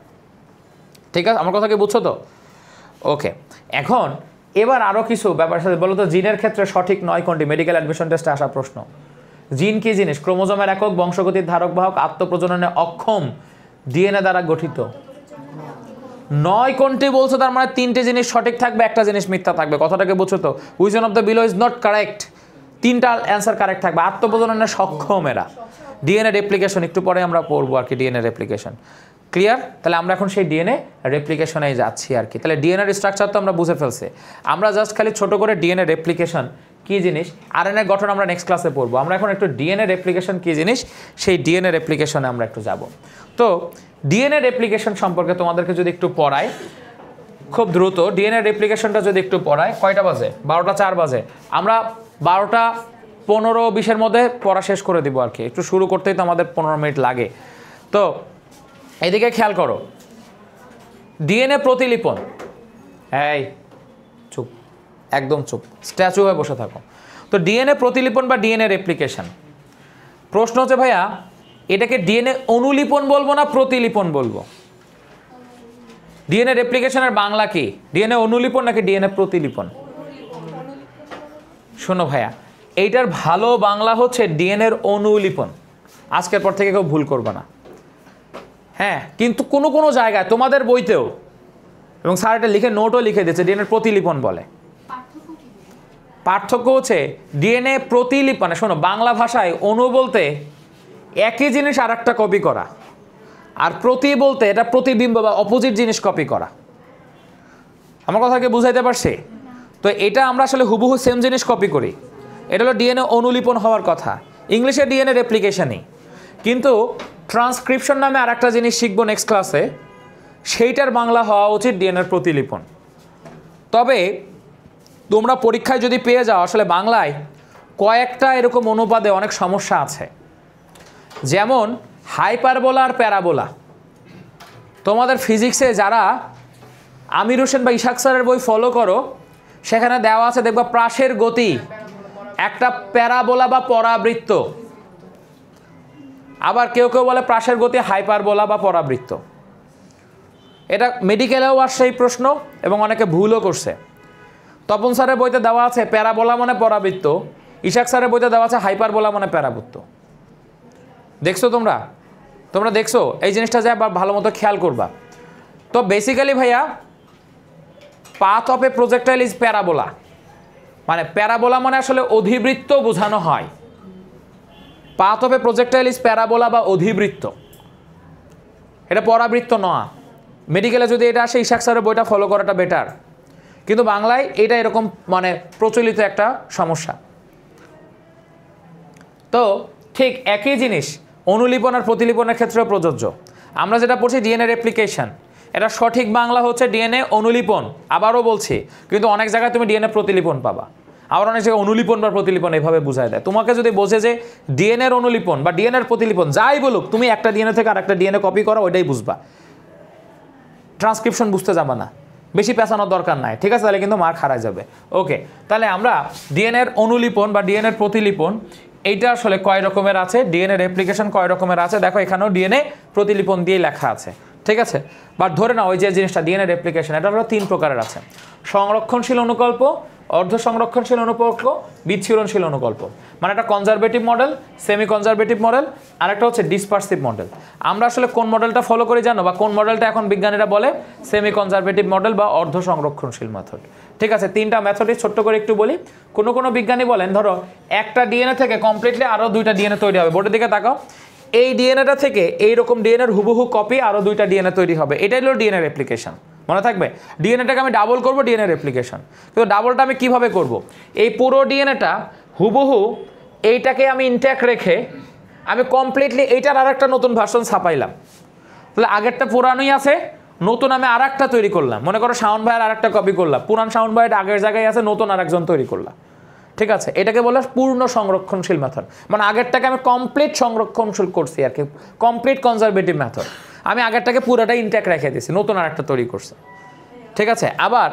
ঠিক আছে, আমার কথা কি বুঝছো তো? ওকে, এখন এবার আরও কিছু ব্যাপার সাথে বলো তো, জিনের ক্ষেত্রে সঠিক নয় কোনটি? মেডিকেল অ্যাডমিশন টেস্টে আসা প্রশ্ন। জিন কি জিনিস? ক্রোমোজোমের একক, বংশগতির ধারক বাহক, আত্মপ্রজননে অক্ষম, ডিএনএ দ্বারা গঠিত। 9 কোনটি বলছো, তার মানে 3টে জিনিস সঠিক থাকবে, একটা জিনিস মিথ্যা থাকবে। কথাটাকে বুঝছো তো? Which one of the below is not correct? 3টা অ্যান্সার কারেক্ট থাকবে। আত্মপ্রজননে সক্ষম এরা, ডিএনএ রেপ্লিকেশন একটু পরে আমরা পড়বো আর কি, ডিএনএ রেপ্লিকেশন। ক্লিয়ার? তাহলে আমরা এখন সেই ডিএনএ রেপ্লিকেশনে যাচ্ছি আর কি। তাহলে ডিএনএর স্ট্রাকচার তো আমরা বুঝে ফেলছি, আমরা জাস্ট খালি ছোট করে ডিএনএ রেপ্লিকেশন কী জিনিস, আরএনএ গঠন আমরা নেক্সট ক্লাসে পড়বো। আমরা এখন একটু ডিএনএ রেপ্লিকেশন কী জিনিস সেই ডিএনএ রেপ্লিকেশনে আমরা একটু যাব। তো ডিএনএ রেপ্লিকেশন সম্পর্কে তোমাদেরকে যদি একটু পড়াই খুব দ্রুত, ডিএনএ রেপ্লিকেশনটা যদি একটু পড়াই, কয়টা বাজে? 12টা 4 বাজে। আমরা 12টা 15-20-এর মধ্যে পড়া শেষ করে দিব আর কি, একটু শুরু করতেই তো আমাদের 15 মিনিট লাগে। তো এদিকে খেয়াল করো, ডিএনএ প্রতিলিপন, এই চুপ, একদম চুপ, স্ট্যাচু হয়ে বসে থাকো। তো ডিএনএ প্রতিলিপন বা ডিএনএ রেপ্লিকেশন, প্রশ্ন হচ্ছে ভাইয়া এটাকে ডিএনএ অনুলিপন বলবো না প্রতিলিপন বলবো? ডিএনএ রেপ্লিকেশনের বাংলা কি? ডিএনএ অনুলিপন নাকি ডিএনএ প্রতিলিপন? শোনো ভাইয়া, এইটার ভালো বাংলা হচ্ছে ডিএনএর অনুলিপন। আজকের পর থেকে কেউ ভুল করবে না, হ্যাঁ? কিন্তু কোনো কোনো জায়গায় তোমাদের বইতেও এবং স্যার এটা লিখে নোটও লিখে দিয়েছে, ডিএনএর প্রতিলিপন বলে। পার্থক্য হচ্ছে ডিএনএ প্রতিলিপন, মানে শোনো, বাংলা ভাষায় অণু বলতে একই জিনিস আর একটা কপি করা, আর প্রতি বলতে এটা প্রতিবিম্ব বা অপোজিট জিনিস কপি করা। আমার কথাকে বুঝাইতে পারছি? তো এটা আমরা আসলে হুবহু সেম জিনিস কপি করি, এটা হলো ডিএনএ অনুলিপন হওয়ার কথা, ইংলিশে ডিএনএ রেপ্লিকেশনই। কিন্তু ট্রান্সক্রিপশন নামে আর একটা জিনিস শিখবো নেক্সট ক্লাসে, সেইটার বাংলা হওয়া উচিত ডিএনএর প্রতিলিপন। তবে তোমরা পরীক্ষায় যদি পেয়ে যাও, আসলে বাংলায় কয়েকটা এরকম অনুপাদে অনেক সমস্যা আছে, যেমন হাইপারবোলা আর প্যারাবোলা। তোমাদের ফিজিক্সে যারা আমির হোসেন বা ইশাক স্যারের বই ফলো করো, সেখানে দেওয়া আছে দেখবা প্রাসের গতি একটা প্যারাবোলা বা পরাবৃত্ত, আবার কেউ কেউ বলে প্রাসের গতি হাইপারবোলা বা পরাবৃত্ত। এটা মেডিকেলেও আসছে এই প্রশ্ন, এবং অনেকে ভুলও করছে। তপন স্যারের বইতে দেওয়া আছে প্যারাবোলা মানে পরাবৃত্ত, ইশাক স্যারের বইতে দেওয়া আছে হাইপারবোলা মানে প্যারাবৃত্ত। দেখছো তোমরা? তোমরা দেখছো এই জিনিসটা, যা ভালো মতো খেয়াল করবা। তো বেসিক্যালি ভাইয়া, path of A projectile is parabola, মানে প্যারাবোলা মানে আসলে অধিবৃত্ত বোঝানো হয়। Path of A projectile is parabola বা অধিবৃত্ত, এটা পরাবৃত্ত নয়। মেডিকেলে যদি এটা আসে, ইশাক স্যারের বইটা ফলো করাটা বেটার, কিন্তু বাংলায় এটা এরকম মানে প্রচলিত একটা সমস্যা। তো ঠিক একই জিনিস অনুলিপন আর প্রতিলিপনের ক্ষেত্রেও প্রযোজ্য। আমরা যেটা পড়ছি ডিএনএ রেপ্লিকেশন, এটা সঠিক বাংলা হচ্ছে ডিএনএ অনুলিপন। আবারও বলছি, কিন্তু অনেক জায়গায় তুমি ডিএনএ প্রতিলিপন পাবা, আবার অনেক জায়গায় অনুলিপন বা প্রতিলিপন এভাবে বোঝায় দেয়। তোমাকে যদি বোঝে যে ডিএনএর অনুলিপন বা ডিএনএর প্রতিলিপন, যাই বলুক, তুমি একটা ডিএনএ থেকে আর একটা ডিএনএ কপি করো, ওইটাই বুঝবা, ট্রান্সক্রিপশন বুঝতে যাবা না, বেশি পেঁচানোর দরকার নাই, ঠিক আছে? তাহলে কিন্তু মার্ক হারায় যাবে। ওকে, তাহলে আমরা ডিএনএর অনুলিপন বা ডিএনএর প্রতিলিপন, এইটা আসলে কয় রকমের আছে, ডিএনএ রেপ্লিকেশন কয় রকমের আছে, দেখো এখানেও ডিএনএ প্রতিলিপন দিয়ে লেখা আছে, ঠিক আছে? বাট ধরে নাও ওই যে জিনিসটা ডিএনএ রেপ্লিকেশন, এটা হলো 3 প্রকারের আছে: সংরক্ষণশীল অনুকল্প, অর্ধ সংরক্ষণশীল অনুকল্প, বিচ্ছুরণশীল অনুকল্প। মানে একটা conservative model, semi conservative model, আর একটা হচ্ছে ডিসপারসিভ মডেল। আমরা আসলে কোন মডেলটা ফলো করি জানো, বা কোন মডেলটা এখন বিজ্ঞানীরা বলে সেমি কনজারভেটিভ মডেল বা অর্ধ সংরক্ষণশীল মেথড, ঠিক আছে? 3টা মেথডই ছোট্ট করে একটু বলি। কোনো বিজ্ঞানী বলেন, ধরো একটা ডিএনএ থেকে কমপ্লিটলি আরও 2টা ডিএনএ তৈরি হবে। বোর্ডের দিকে তাকাও, এই ডিএনএটা থেকে এইরকম ডিএনএর হুবহু কপি আরও 2টা ডিএনএ তৈরি হবে, এটাই হলো ডিএনএ রেপ্লিকেশন। মনে থাকবে, ডিএনএটাকে আমি ডাবল করবো, ডিএনএ রেপ্লিকেশন। কিন্তু ডাবলটা আমি কিভাবে করব? এই পুরো ডিএনএটা হুবহু এইটাকে আমি ইনট্যাক্ট রেখে আমি কমপ্লিটলি এইটার আর একটা নতুন ভার্সন ছাপাইলাম। তাহলে আগেরটা পুরানোই আছে, নতুন আমি আর একটা তৈরি করলাম। মনে করো শাওন ভাইয়ের আর একটা কপি করলাম, পুরান শাওন ভাইয়ের আগের জায়গায় আছে, নতুন আর একজন তৈরি করলাম, ঠিক আছে? এটাকে বলে পূর্ণ সংরক্ষণশীল মেথড। মানে আগেরটাকে আমি কমপ্লিট সংরক্ষণশীল করছি আর কি, কমপ্লিট কনজারভেটিভ মেথড। আমি আগেরটাকে পুরোটাই ইনট্যাক্ট রেখে দিয়েছি, নতুন আর একটা তৈরি করছে, ঠিক আছে? আবার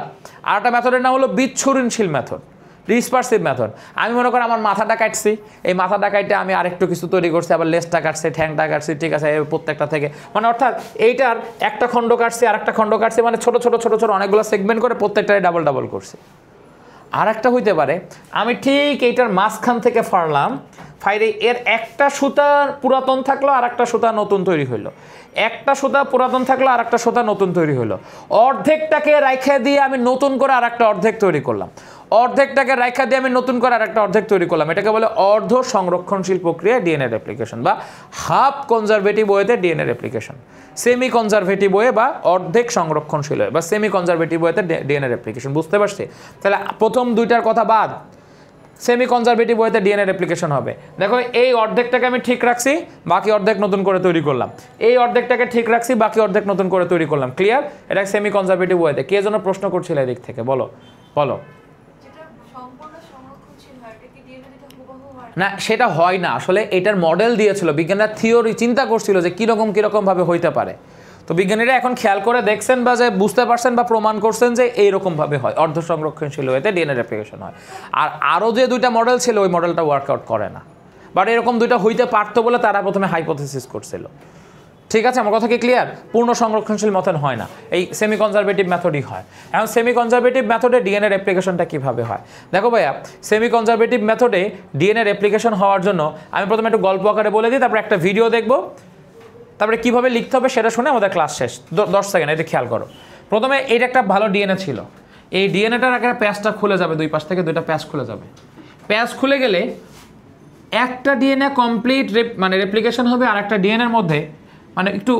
আরেকটা মেথডের নাম হলো বিচ্ছুরণশীল মেথড, ডিসপারসিভ মেথড। আমি মনে করি আমার মাথাটা কাটছি, এই মাথাটা কাটতে আমি আরেকটু কিছু তৈরি করছি, আবার লেজটা কাটছি, ঠ্যাংটা কাটছি, ঠিক আছে? প্রত্যেকটা থেকে মানে অর্থাৎ এইটার একটা খণ্ড কাটছি, আর একটা খণ্ড কাটছি, মানে ছোট ছোট ছোট ছোট অনেকগুলো সেগমেন্ট করে প্রত্যেকটাই ডাবল ডাবল করছি। আর একটা হইতে পারে আমি ঠিক এইটার মাঝখান থেকে ফাড়লাম, ফাইরে এর একটা সুতা পুরাতন থাকলো আর একটা সুতা নতুন তৈরি হইলো, একটা সুতা পুরাতন থাকলো আর একটা সুতা নতুন তৈরি হইলো, অর্ধেকটাকে রাইখা দিয়ে আমি নতুন করে আর একটা অর্ধেক তৈরি করলাম, অর্ধেকটাকে রাইখা দিয়ে আমি নতুন করে আর একটা অর্ধেক তৈরি করলাম। এটাকে বলে অর্ধ সংরক্ষণশীল প্রক্রিয়া ডিএনএ রেপ্লিকেশন, বা হাফ কনজারভেটিভ ওয়েতে DNA replication, semi conservative way বা অর্ধেক সংরক্ষণশীল ওয়ে বা সেমি কনজারভেটিভ ওয়েতে ডিএনএ রেপ্লিকেশন। বুঝতে পারছি? তাহলে প্রথম দুইটার কথা বাদ, সেমি কনজারভেটিভ ওয়েতে ডিএনএ রেপ্লিকেশন হবে। দেখো এই অর্ধেকটাকে আমি ঠিক রাখছি, বাকি অর্ধেক নতুন করে তৈরি করলাম, এই অর্ধেকটাকে ঠিক রাখছি, বাকি অর্ধেক নতুন করে তৈরি করলাম। ক্লিয়ার? এটা সেমি কনজারভেটিভ ওয়েতে। কে যেন প্রশ্ন করছিল এদিক থেকে, বলো বলো। না, সেটা হয় না আসলে, এটার মডেল দিয়েছিল বিজ্ঞানীরা, থিওরি চিন্তা করছিল যে কীরকম ভাবে হইতে পারে। তো বিজ্ঞানীরা এখন খেয়াল করে দেখছেন বা যে বুঝতে পারছেন বা প্রমাণ করছেন যে এইরকমভাবে হয়, অর্ধ সংরক্ষণশীল ওয়েতে ডিএনএ রেপ্লিকেশন হয়। আর আরও যে 2টা মডেল ছিল ওই মডেলটা ওয়ার্কআউট করে না, বাট এরকম 2টা হইতে পারতো বলে তারা প্রথমে হাইপোথেসিস করছিল। ঠিক আছে, আমার কথা কি ক্লিয়ার? পূর্ণ সংরক্ষণশীল মেথড হয় না, এই সেমি কনজারভেটিভ মেথডই হয়। এখন সেমি কনজারভেটিভ মেথডে ডিএনএ রেপ্লিকেশনটা কীভাবে হয় দেখো ভাইয়া। সেমি কনজারভেটিভ মেথডে ডিএনএ রেপ্লিকেশন হওয়ার জন্য আমি প্রথমে একটু গল্প আকারে বলে দিই, তারপরে একটা ভিডিও দেখবো, তারপরে কীভাবে লিখতে হবে সেটা শুনে আমাদের ক্লাস শেষ। 10 সেকেন্ড, এটা খেয়াল করো। প্রথমে এইটা একটা ভালো ডিএনএ ছিল, এই ডিএনএটার একটা প্যাচটা খুলে যাবে, দুই পাশ থেকে দুইটা প্যাচ খুলে যাবে। প্যাচ খুলে গেলে একটা ডিএনএ কমপ্লিট মানে রেপ্লিকেশন হবে, আর একটা ডিএনএর মধ্যে মানে একটু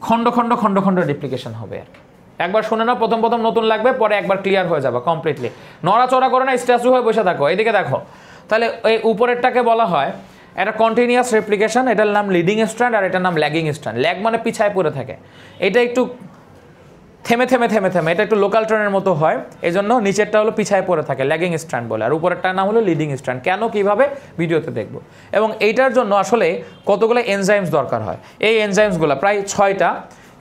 খণ্ড খণ্ড খণ্ড খণ্ড রেপ্লিকেশন হবে আর কি। একবার শুনে নাও, প্রথম প্রথম নতুন লাগবে, পরে একবার ক্লিয়ার হয়ে যাবে কমপ্লিটলি। নড়াচড়া করে না, স্ট্যাচু হয়ে বসে থাকো, এইদিকে দেখো। তাহলে এই উপরেরটাকে বলা হয় একটা কন্টিনিউয়াস রেপ্লিকেশন, এটার নাম লিডিং স্ট্র্যান্ড আর এটার নাম ল্যাগিং স্ট্র্যান্ড। ল্যাগ মানে পিছায় পড়ে থাকে, এটা একটু থেমে থেমে থেমে থেমে, এটা একটু লোকাল ট্রেনের মতো হয়, এই জন্য নিচেরটা হলো পিছায় পড়ে থাকে, ল্যাগিং স্ট্র্যান্ড বলে, আর উপরেরটার নাম হলো লিডিং স্ট্র্যান্ড। কেন কীভাবে ভিডিওতে দেখব। এবং এইটার জন্য আসলে কতগুলো এনজাইমস দরকার হয়, এই এনজাইমসগুলো প্রায় 6টা,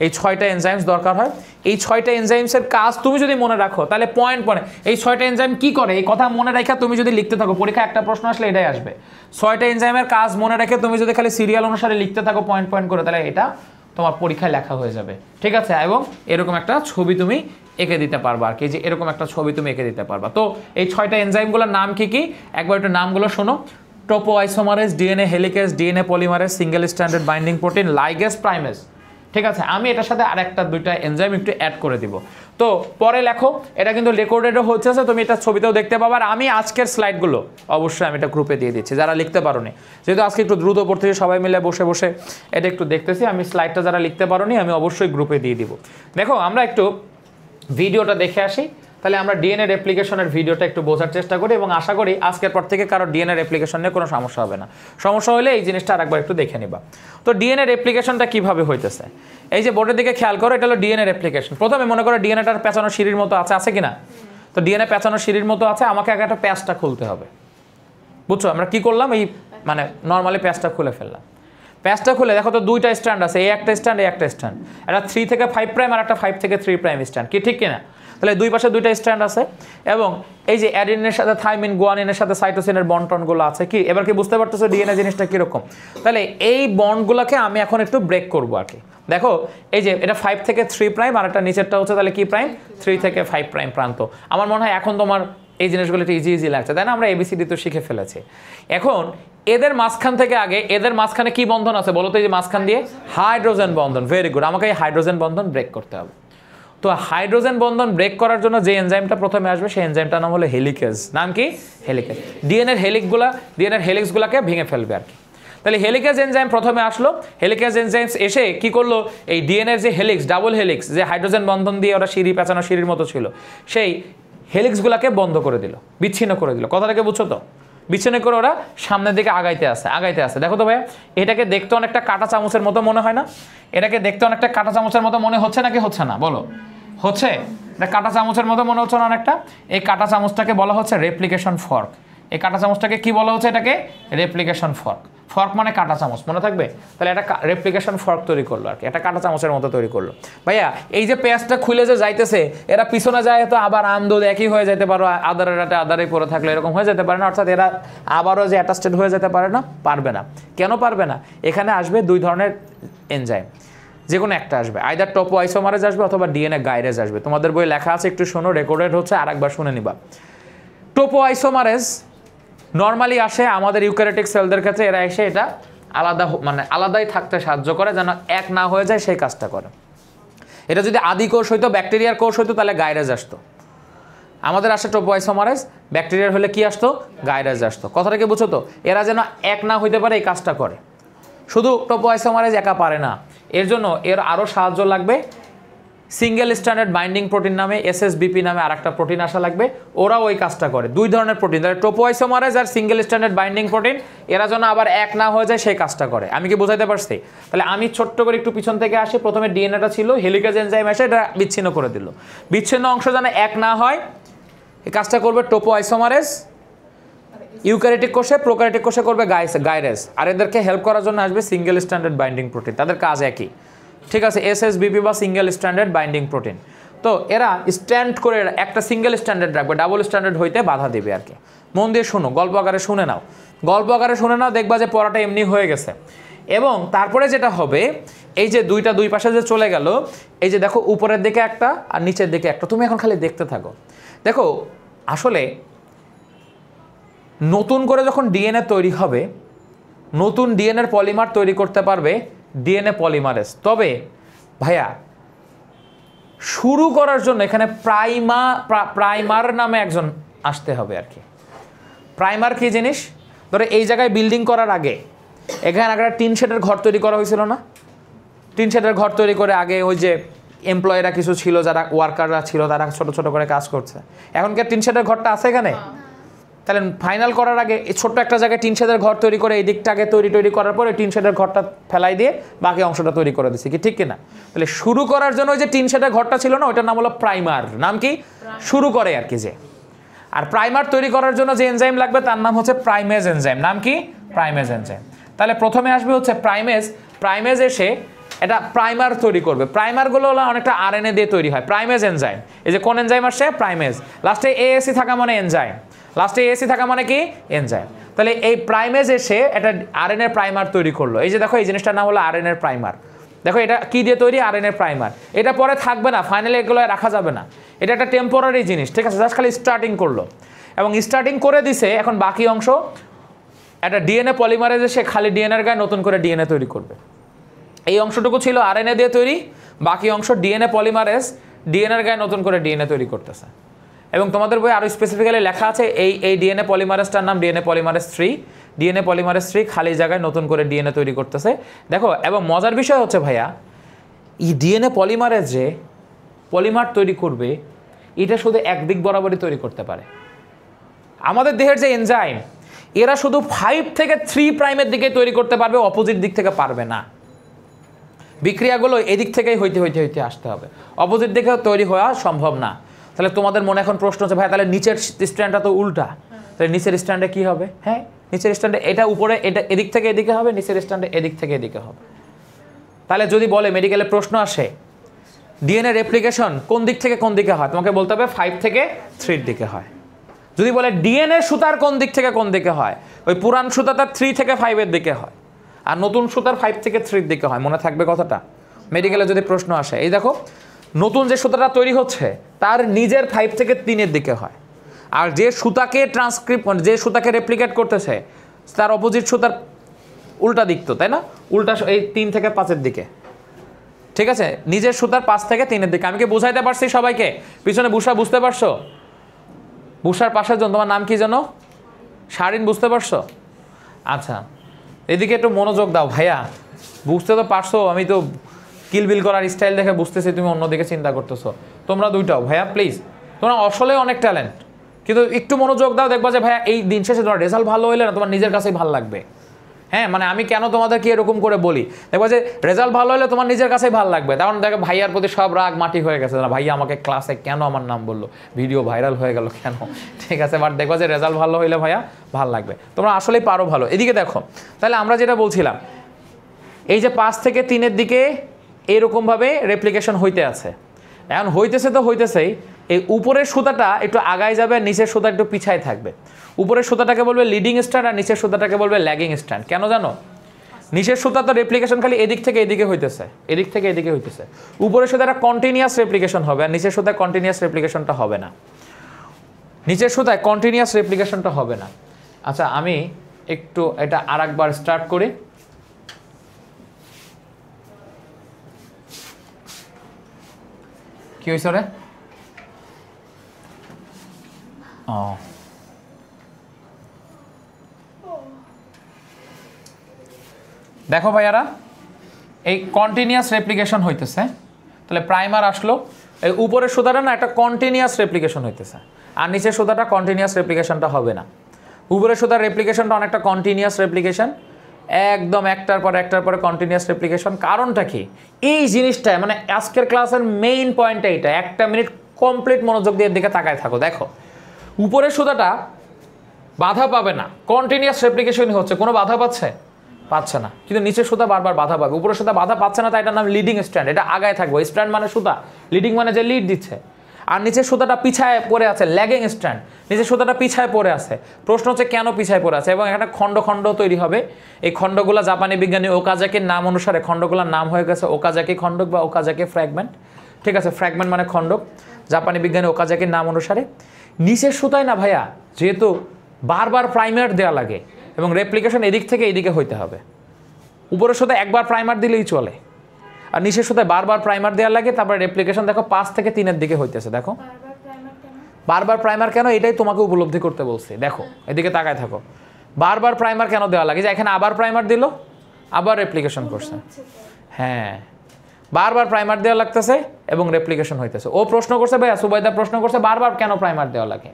এই 6টা এনজাইমস দরকার হয়। এই 6টা এনজাইমসের কাজ তুমি যদি মনে রাখো তাহলে পয়েন্ট পয়েন্ট এই 6টা এনজাইম কী করে এই কথা মনে রাখা তুমি যদি লিখতে থাকো, পরীক্ষা একটা প্রশ্ন আসলে এটাই আসবে। 6টা এনজাইমের কাজ মনে রেখে তুমি যদি খালি সিরিয়াল অনুসারে লিখতে থাকো পয়েন্ট পয়েন্ট করে, তাহলে এটা তোমার পরীক্ষায় লেখা হয়ে যাবে, ঠিক আছে। এবং এরকম একটা ছবি তুমি এঁকে দিতে পারবা আর কি, যে এরকম একটা ছবি তুমি এঁকে দিতে পারবা। তো এই 6টা এনজাইমগুলোর নাম কি কি একবার একটু নামগুলো শোনো। Topoisomerase, DNA helicase, DNA polymerase, single standard binding protein, ligase, primase, ঠিক আছে। আমি এটার সাথে আর একটা দুইটা এনজাইম একটু অ্যাড করে দিব। তো পরে লেখো, এটা কিন্তু রেকর্ডেডও হচ্ছে, তুমি এটা ছবিতেও দেখতে পাবা। আর আমি আজকের স্লাইডগুলো অবশ্যই আমি এটা গ্রুপে দিয়ে দিচ্ছি, যারা লিখতে পারোনি, যেহেতু আজকে একটু দ্রুত পড়তেছি সবাই মিলে বসে বসে এটা একটু দেখতেছি, আমি স্লাইডটা যারা লিখতে পারোনি আমি অবশ্যই গ্রুপে দিয়ে দিব। দেখো আমরা একটু ভিডিওটা দেখে আসি, তাহলে আমরা ডিএনএ রেপ্লিকেশনের ভিডিওটা একটু বোঝার চেষ্টা করি, এবং আশা করি আজকের পর থেকে কারো ডিএনএ রেপ্লিকেশন নিয়ে কোনো সমস্যা হবে না। সমস্যা হলে এই জিনিসটা আরেকবার একটু দেখে নিবা। তো ডিএনএ রেপ্লিকেশনটা কীভাবে হইতেছে, এই যে বোর্ডের দিকে খেয়াল করো, এটা হলো ডিএনএ রেপ্লিকেশন। প্রথমে মনে করো ডিএনএটার পেঁচানো সিঁড়ির মতো আছে কি না? তো ডিএনএ পেঁচানো সিঁড়ির মতো আছে, আমাকে আগে একটা প্যাচটা খুলতে হবে, বুঝছো? আমরা কি করলাম, এই মানে নর্মালি প্যাচটা খুলে ফেললাম। প্যাচটা খুলে দেখো তো দুইটা স্ট্যান্ড আছে, এই একটা স্ট্যান্ড, এই একটা স্ট্যান্ড, একটা 3 থেকে 5 প্রাইম আর একটা 5 থেকে 3 প্রাইম স্ট্যান্ড, কি ঠিক কিনা? তাহলে দুই পাশে দুইটা স্ট্যান্ড আছে, এবং এই যে অ্যাডিনের সাথে থাইমিন, গুয়ানিনের সাথে সাইটোসিনের বন্টনগুলো আছে। কি এবার কি বুঝতে পারতেছো ডিএনএ জিনিসটা কীরকম? তাহলে এই বন্ডগুলোকে আমি এখন একটু ব্রেক করবো আর কি। দেখো এই যে এটা 5 থেকে 3 প্রাইম আর একটা নিচেরটা হচ্ছে তাহলে কি প্রাইম, 3 থেকে 5 প্রাইম প্রান্ত। আমার মনে হয় এখন তোমার এই জিনিসগুলো একটু ইজি লাগছে, তাই না? আমরা এবিসিডি তো শিখে ফেলেছি। এখন এদের মাঝখান থেকে আগে এদের মাঝখানে কি বন্ধন আছে বলো তো? এই যে মাঝখান দিয়ে হাইড্রোজেন বন্ধন। ভেরি গুড, আমাকে এই হাইড্রোজেন বন্ধন ব্রেক করতে হবে। তো হাইড্রোজেন বন্ধন ব্রেক করার জন্য যে এনজাইমটা প্রথমে আসবে সেই এনজাইমটার নাম হলো হেলিকেজ। নাম কি? হেলিকেজ। ডিএনএর হেলিক্সগুলোকে ভেঙে ফেলবে আর কি। তাহলে হেলিকেজ এনজাইম প্রথমে আসলো। হেলিকেজ এনজাইমস এসে কি করলো, এই ডিএনএর যে হেলিক্স, ডাবল হেলিক্স, যে হাইড্রোজেন বন্ধন দিয়ে ওরা সিঁড়ি পেঁচানো সিঁড়ির মতো ছিল, সেই হেলিক্সগুলোকে বন্ধ করে দিল, বিচ্ছিন্ন করে দিল। কথাটাকে বুঝছো তো? বিচ্ছিন্ন করে ওরা সামনের দিকে আগাইতে আসে। দেখো তো ভাইয়া, এটাকে দেখতে অনেকটা কাঁটা চামচের মতো মনে হয় না? এটাকে দেখতে অনেকটা কাঁটা চামচের মতো মনে হচ্ছে নাকি হচ্ছে না বলো? হচ্ছে। এটা কাঁটা চামচের মতো মনে হচ্ছে না অনেকটা? এই কাঁটা চামচটাকে বলা হচ্ছে রেপ্লিকেশন ফর্ক। এই কাঁটা চামচটাকে কি বলা হচ্ছে? এটাকে রেপ্লিকেশন ফর্ক। ফর্ক মানে কাঁটা চামচ, মনে থাকবে? তাহলে এটা রেপ্লিকেশন ফর্ক তৈরি করলো আর কি, এটা কাঁটা চামচের মতো তৈরি করলো। ভাইয়া এই যে পেঁয়াজটা খুলে যে যাইতেছে, এরা পিছনে যায় তো আবার আমদুদ একই হয়ে যেতে পারো, আদারে পড়ে থাকলে এরকম হয়ে যেতে পারে না? অর্থাৎ এরা আবারও যে অ্যাটাস্টেড হয়ে যেতে পারে না? পারবে না। কেন পারবে না? এখানে আসবে দুই ধরনের এনজাইম, যে কোনো একটা আসবে, আইদার টোপোআইসোমারেজ আসবে অথবা ডিএনএ গাইরেজ আসবে। তোমাদের বই লেখা আছে, একটু শোনো, রেকর্ডেড হচ্ছে, আর একবার শুনে নিবা। টোপোআইসোমারেজ নর্মালি আসে আমাদের ইউক্যারিওটিক সেলদের ক্ষেত্রে, এরা এসে এটা আলাদা মানে আলাদাই থাকতে সাহায্য করে, যেন এক না হয়ে যায় সেই কাজটা করে। এটা যদি আদি কোষ হইতো, ব্যাকটেরিয়ার কোষ হইতো, তাহলে গাইরেজ আসতো। আমাদের আসে টোপোআইসোমারেজ, ব্যাকটেরিয়ার হলে কি আসতো? গাইরেজ আসতো। কথাটাকে বুঝো তো? এরা যেন এক না হইতে পারে এই কাজটা করে। শুধু টোপোআইসোমারেজ একা পারে না, এর জন্য এর আরও সাহায্য লাগবে। সিঙ্গেল স্ট্যান্ডার্ড বাইন্ডিং প্রোটিন নামে, এসএসবিপি নামে আরেকটা প্রোটিন আসা লাগবে, ওরাও ওই কাজটা করে। দুই ধরনের প্রোটিন, তাহলে টোপোআইসোমারেজ আর সিঙ্গেল স্ট্যান্ডার্ড বাইন্ডিং প্রোটিন, এরা যেন আবার এক না হয়ে যায় সেই কাজটা করে। আমি কি বোঝাইতে পারছি? তাহলে আমি ছোট্ট করে একটু পিছন থেকে আসি। প্রথমে ডিএনএটা ছিল, হেলিকেজ এনজাইম এসে এটা বিচ্ছিন্ন করে দিল। বিচ্ছিন্ন অংশ যেন এক না হয় এই কাজটা করবে টোপোআইসোমারেজ। ইউক্যারিওটিক কোষে, প্রোক্যারিওটিক কোষে করবে গাইরেজ। আর এদেরকে হেল্প করার জন্য আসবে সিঙ্গেল স্ট্যান্ডার্ড বাইন্ডিং প্রোটিন। তাদের কাজ একই, ঠিক আছে? এসএসবিপি বা সিঙ্গেল স্ট্যান্ডার্ড বাইন্ডিং প্রোটিন। তো এরা স্ট্যান্ড করে একটা সিঙ্গেল স্ট্যান্ডার্ড রাখবে, ডাবল স্ট্যান্ডার্ড হইতে বাধা দিবে আর কি। মন দিয়ে শোনো, গল্প আকারে শুনে নাও, দেখবা যে পড়াটা এমনি হয়ে গেছে। এবং তারপরে যেটা হবে, এই যে দুই পাশে যে চলে গেল, এই যে দেখো উপরের দিকে একটা আর নিচের দিকে একটা, তুমি এখন খালি দেখতে থাকো। দেখো আসলে নতুন করে যখন ডিএনএ তৈরি হবে, নতুন ডিএনএর পলিমার তৈরি করতে পারবে ডিএনএ পলিমারেজ। তবে ভাইয়া শুরু করার জন্য এখানে প্রাইমার নামে একজন আসতে হবে আর কি। প্রাইমার কি জিনিস? ধরো এই জায়গায় বিল্ডিং করার আগে এখানে একটা টিন শেডের ঘর তৈরি করা হয়েছিল না? টিন শেডের ঘর তৈরি করে আগে ওই যে এমপ্লয়িরা কিছু ছিল, যারা ওয়ার্কাররা ছিল, তারা ছোট ছোট করে কাজ করছে। এখন কি টিন শেডের ঘরটা আছে এখানে? তাহলে ফাইনাল করার আগে এই ছোট্ট একটা জায়গায় টিন শেডের ঘর তৈরি করে এই দিকটাকে তৈরি করার পরে টিন শেডের ঘরটা ফেলাই দিয়ে বাকি অংশটা তৈরি করে দিচ্ছি, কি ঠিক কিনা? তাহলে শুরু করার জন্য ওই যে টিন শেডের ঘরটা ছিল না, ওইটার নাম হলো প্রাইমার। নাম কি? শুরু করে আর কি যে। আর প্রাইমার তৈরি করার জন্য যে এনজাইম লাগবে তার নাম হচ্ছে প্রাইমেজ এনজাইম। নাম কি? Primase enzyme. তাহলে প্রথমে আসবে হচ্ছে প্রাইমেজ। প্রাইমেজ এসে এটা প্রাইমার তৈরি করবে। প্রাইমারগুলো হলো অনেকটা আরএনএ দিয়ে তৈরি হয়। প্রাইমেজ এনজাইম, এই যে কোন এনজাইম আসছে? প্রাইমেজ। লাস্টে এএসি থাকা মানে এনজাইম, লাস্টে এএসি থাকা মানে কি? এনজাইম। তাহলে এই প্রাইমেজ এসে এটা আরএনএ প্রাইমার তৈরি করলো। এই যে দেখো এই জিনিসটার নাম হলো আরএনএ প্রাইমার। দেখো এটা কি দিয়ে তৈরি? RNA primer. এটা পরে থাকবে না, ফাইনালি এগুলো রাখা যাবে না। এটা একটা টেম্পোরারি জিনিস, ঠিক আছে? জাস্ট খালি স্টার্টিং করলো এবং স্টার্টিং করে দিছে। এখন বাকি অংশ একটা ডিএনএ পলিমারেজ এসে খালি ডিএনএর গায়ে নতুন করে ডিএনএ তৈরি করবে। এই অংশটুকু ছিল আরএনএ দিয়ে তৈরি, বাকি অংশ ডিএনএ পলিমারেজ ডিএনএর গায়ে নতুন করে ডিএনএ তৈরি করতেছে। এবং তোমাদের বই আরও স্পেসিফিক্যালি লেখা আছে এই ডিএনএ পলিমারেজটার নাম ডিএনএ পলিমারেজ 3। ডিএনএ পলিমারেজ 3 খালি জায়গায় নতুন করে ডিএনএ তৈরি করতেছে। দেখো, এবং মজার বিষয় হচ্ছে ভাইয়া, এই ডিএনএ পলিমারেজ যে পলিমার তৈরি করবে এটা শুধু একদিক বরাবরই তৈরি করতে পারে। আমাদের দেহের যে এনজাইম এরা শুধু 5 থেকে 3 প্রাইমের দিকে তৈরি করতে পারবে, অপোজিট দিক থেকে পারবে না। বিক্রিয়াগুলো এদিক থেকেই হইতে আসতে হবে, অপোজিট দিকে তৈরি হওয়া সম্ভব না। তাহলে তোমাদের মনে এখন প্রশ্ন হচ্ছে, ভাই তাহলে নিচের স্ট্যান্ডটা তো উল্টা, তাহলে নিচের স্ট্যান্ডে কি হবে? হ্যাঁ, নিচের স্ট্যান্ডে এটা উপরে, এটা এদিক থেকে এদিকে হবে, নিচের স্ট্যান্ডে এদিক থেকে এদিকে হবে। তাহলে যদি বলে মেডিকেলে প্রশ্ন আসে ডিএনএ রেপ্লিকেশন কোন দিক থেকে কোন দিকে হয়, তোমাকে বলতে হবে 5 থেকে 3 দিকে হয়। যদি বলে ডিএনএ সুতার কোন দিক থেকে কোন দিকে হয়, ওই পুরান সুতাটা 3 থেকে 5 এর দিকে হয়, আর নতুন সুতার 5 থেকে 3 দিকে হয়। মনে থাকবে কথাটা মেডিকেলে যদি প্রশ্ন আসে। এই দেখো, নতুন যে সুতাটা তৈরি হচ্ছে তার নিজের 5 থেকে 3 এর দিকে হয়, আর যে সুতাকে যে সুতাকে রেপ্লিকেট করতেছে তার অপোজিট সুতার উল্টা দিক, তো তাই না? উল্টা এই 3 থেকে 5 এর দিকে, ঠিক আছে? নিজের সুতার 5 থেকে 3 এর দিকে। আমি কি বুঝাইতে পারছি সবাইকে? পিছনে বুসা বুঝতে পারছো? বুসার পাশের জন্য তোমার নাম কি যেন? শারিন, বুঝতে পারছো? আচ্ছা, এদিকে একটু মনোযোগ দাও ভাইয়া। বুঝতে তো পারছো, আমি তো কিলবিল করার স্টাইল দেখে বুঝতেছি তুমি অন্যদিকে চিন্তা করতেছো। তোমরা দুইটাও ভাইয়া প্লিজ, তোমরা আসলে অনেক ট্যালেন্ট, কিন্তু একটু মনোযোগ দাও, দেখবা যে ভাইয়া এই দিন শেষে তোমার রেজাল্ট ভালো হইলে না তোমার নিজের কাছেই ভালো লাগবে। হ্যাঁ, মানে আমি কেন তোমাদেরকে এরকম করে বলি, দেখবা যে রেজাল্ট ভালো হলে তোমার নিজের কাছেই ভালো লাগবে। তখন দেখো ভাইয়ার প্রতি সব রাগ মাটি হয়ে গেছে, না ভাইয়া আমাকে ক্লাসে কেন আমার নাম বললো, ভিডিও ভাইরাল হয়ে গেল কেন, ঠিক আছে? বাট দেখবা যে রেজাল্ট ভালো হইলে ভাইয়া ভালো লাগবে, তোমরা আসলেই পারো ভালো। এদিকে দেখো, তাহলে আমরা যেটা বলছিলাম, এই যে 5 থেকে 3 এর দিকে এরকমভাবে রেপ্লিকেশন হইতে আছে। এখন হইতেছে তো হইতেছেই, এই উপরের সুতাটা একটু আগায় যাবে, নিচের সুতা একটু পিছায় থাকবে। উপরের সুতাটাকে বলবে লিডিং স্ট্র্যান্ড আর নিচের সুতাটাকে বলবে ল্যাগিং স্ট্র্যান্ড। কেন জানো? নিচের সুতা তো রেপ্লিকেশন খালি এদিক থেকে এদিকে হইতেছে, এদিক থেকে এদিকে হইতেছে। উপরের সুতাটা কন্টিনিউয়াস রেপ্লিকেশন হবে, আর নিচের সুতায় কন্টিনিউয়াস রেপ্লিকেশনটা হবে না। নিচের সুতায় কন্টিনিউয়াস রেপ্লিকেশনটা হবে না। আচ্ছা, আমি একটু এটা আরেকবার স্টার্ট করি। কি হয়েছে রে? ও, দেখো ভাইয়ারা, এই কন্টিনিউয়াস রেপ্লিকেশন হইতেছে। তাহলে প্রাইমার আসলো, এই উপরের সুতাটা না একটা কন্টিনিউয়াস রেপ্লিকেশন হইতেছে, আর নিচের সুতাটা কন্টিনিউয়াস রেপ্লিকেশনটা হবে না। উপরের সুতার রেপ্লিকেশনটা অনেকটা কন্টিনিউয়াস রেপ্লিকেশন, একদম একটার পরে কন্টিনিউয়াস রেপ্লিকেশন। কারণটা কি? এই জিনিসটাই মানে আজকের ক্লাসের মেইন পয়েন্টটা এইটা। 1 মিনিট কমপ্লিট মনোযোগ দিয়ে দিকে তাকায় থাকো। দেখো, উপরের সুতাটা বাধা পাবে না, কন্টিনিউয়াস রেপ্লিকেশনই হচ্ছে, কোনো বাধা পাচ্ছে না, কিন্তু নিচের সুতা বারবার বাধা পাবে। উপরের সুতা বাধা পাচ্ছে না, তাই এটার নাম লিডিং স্ট্র্যান্ড, এটা আগায় থাকবে। স্ট্র্যান্ড মানে সুতা, লিডিং মানে যে লিড দিচ্ছে। আর নিচের সুতাটা পিছায় পড়ে আছে, ল্যাগিং স্ট্র্যান্ড। নিচের সুতাটা পিছায় পড়ে আছে। প্রশ্ন হচ্ছে কেন পিছায় পড়ে আছে, এবং একটা খণ্ড তৈরি হবে। এই খণ্ডগুলো জাপানি বিজ্ঞানী ওকাজাকির নাম অনুসারে খণ্ডগুলোর নাম হয়ে গেছে ওকাজাকি খণ্ডক বা ওকাজাকি ফ্র্যাগমেন্ট, ঠিক আছে? ফ্র্যাগমেন্ট মানে খণ্ডক, জাপানি বিজ্ঞানী ওকাজাকির নাম অনুসারে। নিচের সুতায় না ভাইয়া, যেহেতু বারবার প্রাইমার দেওয়া লাগে এবং রেপ্লিকেশন এদিক থেকে এদিকে হইতে হবে, উপরের সুতায় একবার প্রাইমার দিলেই চলে। আর নিচের সুতায় বারবার প্রাইমার দেওয়া লাগে, তারপরে রেপ্লিকেশন দেখো 5 থেকে 3-এর দিকে হইতেছে। দেখো বারবার প্রাইমার কেন, এটাই তোমাকে উপলব্ধি করতে বলছি। দেখো এদিকে তাকায় থাকো, বারবার প্রাইমার কেন দেওয়া লাগে, যে এখানে আবার প্রাইমার দিল, আবার রেপ্লিকেশন করছে। হ্যাঁ, বারবার প্রাইমার দেওয়া লাগতেছে এবং রেপ্লিকেশন হইতেছে। ও প্রশ্ন করছে ভাইয়া, সুবাইদা প্রশ্ন করছে বারবার কেন প্রাইমার দেওয়া লাগে,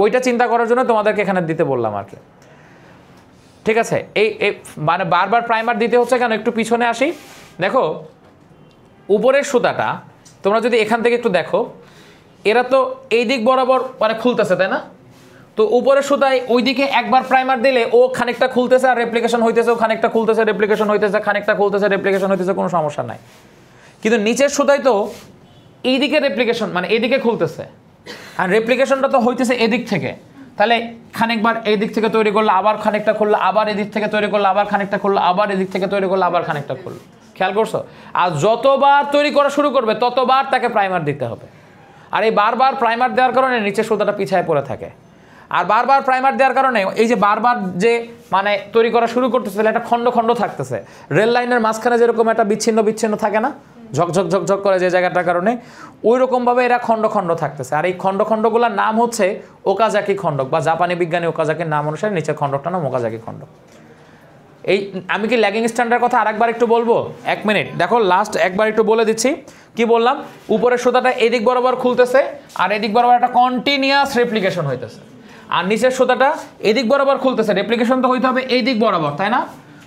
ওইটা চিন্তা করার জন্য তোমাদেরকে এখানে দিতে বললাম আর কি। ঠিক আছে, এই মানে বারবার প্রাইমার দিতে হচ্ছে কেন, একটু পিছনে আসি। দেখো উপরের সুতাটা তোমরা যদি এখান থেকে একটু দেখো, এরা তো এই দিক বরাবর মানে খুলতেছে, তাই না? তো উপরের সুতায় ওইদিকে একবার প্রাইমার দিলে ও খানিকটা খুলতেছে আর রেপ্লিকেশন হইতেছে, ও খানিকটা খুলতেছে রেপ্লিকেশন হইতেছে, খানিকটা খুলতেছে রেপ্লিকেশন হইতেছে, কোনো সমস্যা নাই। কিন্তু নিচের সুতায় তো এইদিকে রেপ্লিকেশন মানে এদিকে খুলতেছে, আর রেপ্লিকেশনটা তো হইতেছে এদিক থেকে। তাহলে খানিকবার এই দিক থেকে তৈরি করলে আবার খানিকটা খুললো, আবার এদিক থেকে তৈরি করলে আবার খানিকটা খুললো, আবার এদিক থেকে তৈরি করলে আবার খানিকটা খুললো। খেয়াল করছো? আর যতবার তৈরি করা শুরু করবে ততবার তাকে প্রাইমার দিতে হবে। আর এই বারবার প্রাইমার দেওয়ার কারণে নিচের সুতাটা পিছায় পড়ে থাকে। আর বারবার প্রাইমার দেওয়ার কারণে এই যে বারবার যে মানে তৈরি করা শুরু করতেছে, একটা খণ্ড খণ্ড থাকতেছে। রেল লাইনের মাঝখানে যেরকম একটা বিচ্ছিন্ন বিচ্ছিন্ন থাকে না, ঝকঝক ঝকঝক করে যে জায়গাটার কারণে, ওই রকমভাবে এরা খণ্ড খণ্ড থাকতেছে। আর এই খণ্ড খণ্ডগুলোর নাম হচ্ছে ওকাজাকি খণ্ডক, বা জাপানি বিজ্ঞানী ওকাজাকির নাম অনুসারে নিচের খণ্ডকটার নাম ওকাজাকি খণ্ডক। এই আমি কি ল্যাগিং স্ট্যান্ডের কথা আরেকবার একটু বলবো, 1 মিনিট দেখো, লাস্ট একবার একটু বলে দিচ্ছি। কি বললাম, উপরের সুতাটা এদিক বরাবর খুলতেছে আর এদিক বরাবর একটা কন্টিনিউয়াস রেপ্লিকেশন হইতেছে, আর নিচের সুতাটা এদিক বরাবর খুলতেছে। রেপ্লিকেশন তো হইতে হবে এই দিক বরাবর, তাই না?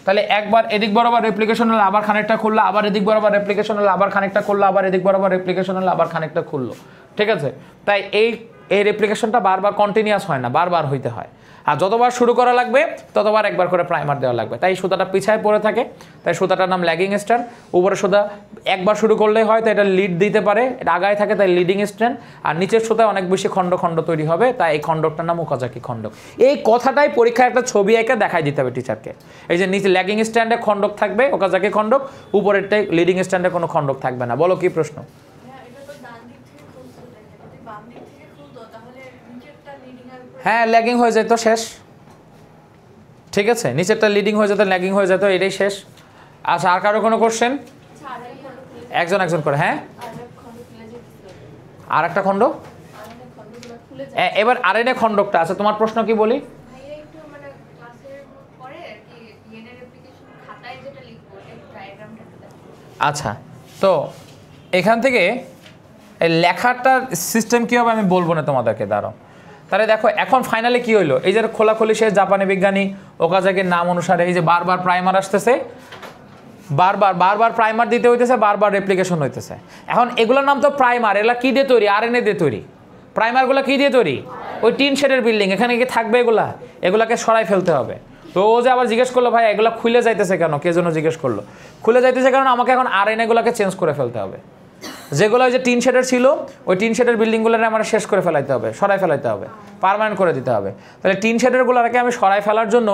তাহলে একবার এদিক বরাবর রেপ্লিকেশন হলে আবার খানিকটা খুললো, আবার এদিক বরাবর রেপ্লিকেশন হলে আবার খানিকটা খুললো, আবার এদিক বরাবর রেপ্লিকেশন হলে আবার খানিকটা খুললো। ঠিক আছে, তাই এই রেপ্লিকেশনটা বারবার কন্টিনিউয়াস হয় না, বারবার হইতে হয়। আর যতবার শুরু করা লাগবে ততবার একবার করে প্রাইমার দেওয়া লাগবে, তাই সুতাটা পিছায় পড়ে থাকে। তাই সুতাটার নাম ল্যাগিং স্ট্যান্ড। উপরে সুতা একবার শুরু করলেই হয়, তাই এটা লিড দিতে পারে, এটা আগায় থাকে, তাই লিডিং স্ট্যান্ড। আর নিচের সুতায় অনেক বেশি খণ্ড খণ্ড তৈরি হবে, তাই এই খণ্ডকটার নাম ওকাজাকি খণ্ডক। এই কথাটাই পরীক্ষায় একটা ছবি এঁকে দেখাই দিতে হবে টিচারকে। এই যে নিচে ল্যাগিং স্ট্যান্ডে খণ্ডক থাকবে ওকাজাকি খণ্ডক, উপরেরটাই লিডিং স্ট্যান্ডে কোনো খণ্ডক থাকবে না। বলো কি প্রশ্ন? হ্যাঁ, ল্যাগিং হয়ে যেত, শেষ। ঠিক আছে, নিচেরটা লিডিং হয়ে যেত, ল্যাগিং হয়ে যেত, এটাই শেষ। আচ্ছা, আর কারো কোনো কোশ্চেন? একজন একজন করে। হ্যাঁ, আর একটা খণ্ড, এবার আরএনএ খণ্ডকটা আছে। তোমার প্রশ্ন কি বলি? আচ্ছা, তো এখান থেকে লেখাটার সিস্টেম কী হবে আমি বলবো না তোমাদেরকে, দাঁড়াও। তাহলে দেখো এখন ফাইনালি কি হইলো, এই যে খোলাখুলি সে জাপানি বিজ্ঞানী ওকাজাকির নাম অনুসারে এই যে বারবার প্রাইমার আসতেছে, বারবার বারবার প্রাইমার দিতে হইতেছে, বারবার রেপ্লিকেশন হইতেছে। এখন এগুলোর নাম তো প্রাইমার, এগুলা কি দিয়ে তৈরি? আরএনএ দিয়ে তৈরি। প্রাইমারগুলো কি দিয়ে তৈরি? ওই টিন শেডের বিল্ডিং, এখানে কি থাকবে এগুলাকে সরাই ফেলতে হবে। তো ও যে আবার জিজ্ঞেস করলো ভাই এগুলো খুলে যাইতেছে কেন, কে জন্য জিজ্ঞেস করলো? খুলে যাইতেছে কারণ আমাকে এখন আরএনএগুলোকে চেঞ্জ করে ফেলতে হবে। যেগুলো ওই যে টিন শেডের ছিল, ওই টিন শেডের বিল্ডিংগুলোকে আমার শেষ করে ফেলাইতে হবে, সরাই ফেলাইতে হবে, পার্মানেন্ট করে দিতে হবে। তাহলে টিন শেডেরগুলোকে আমি সরাই ফেলার জন্য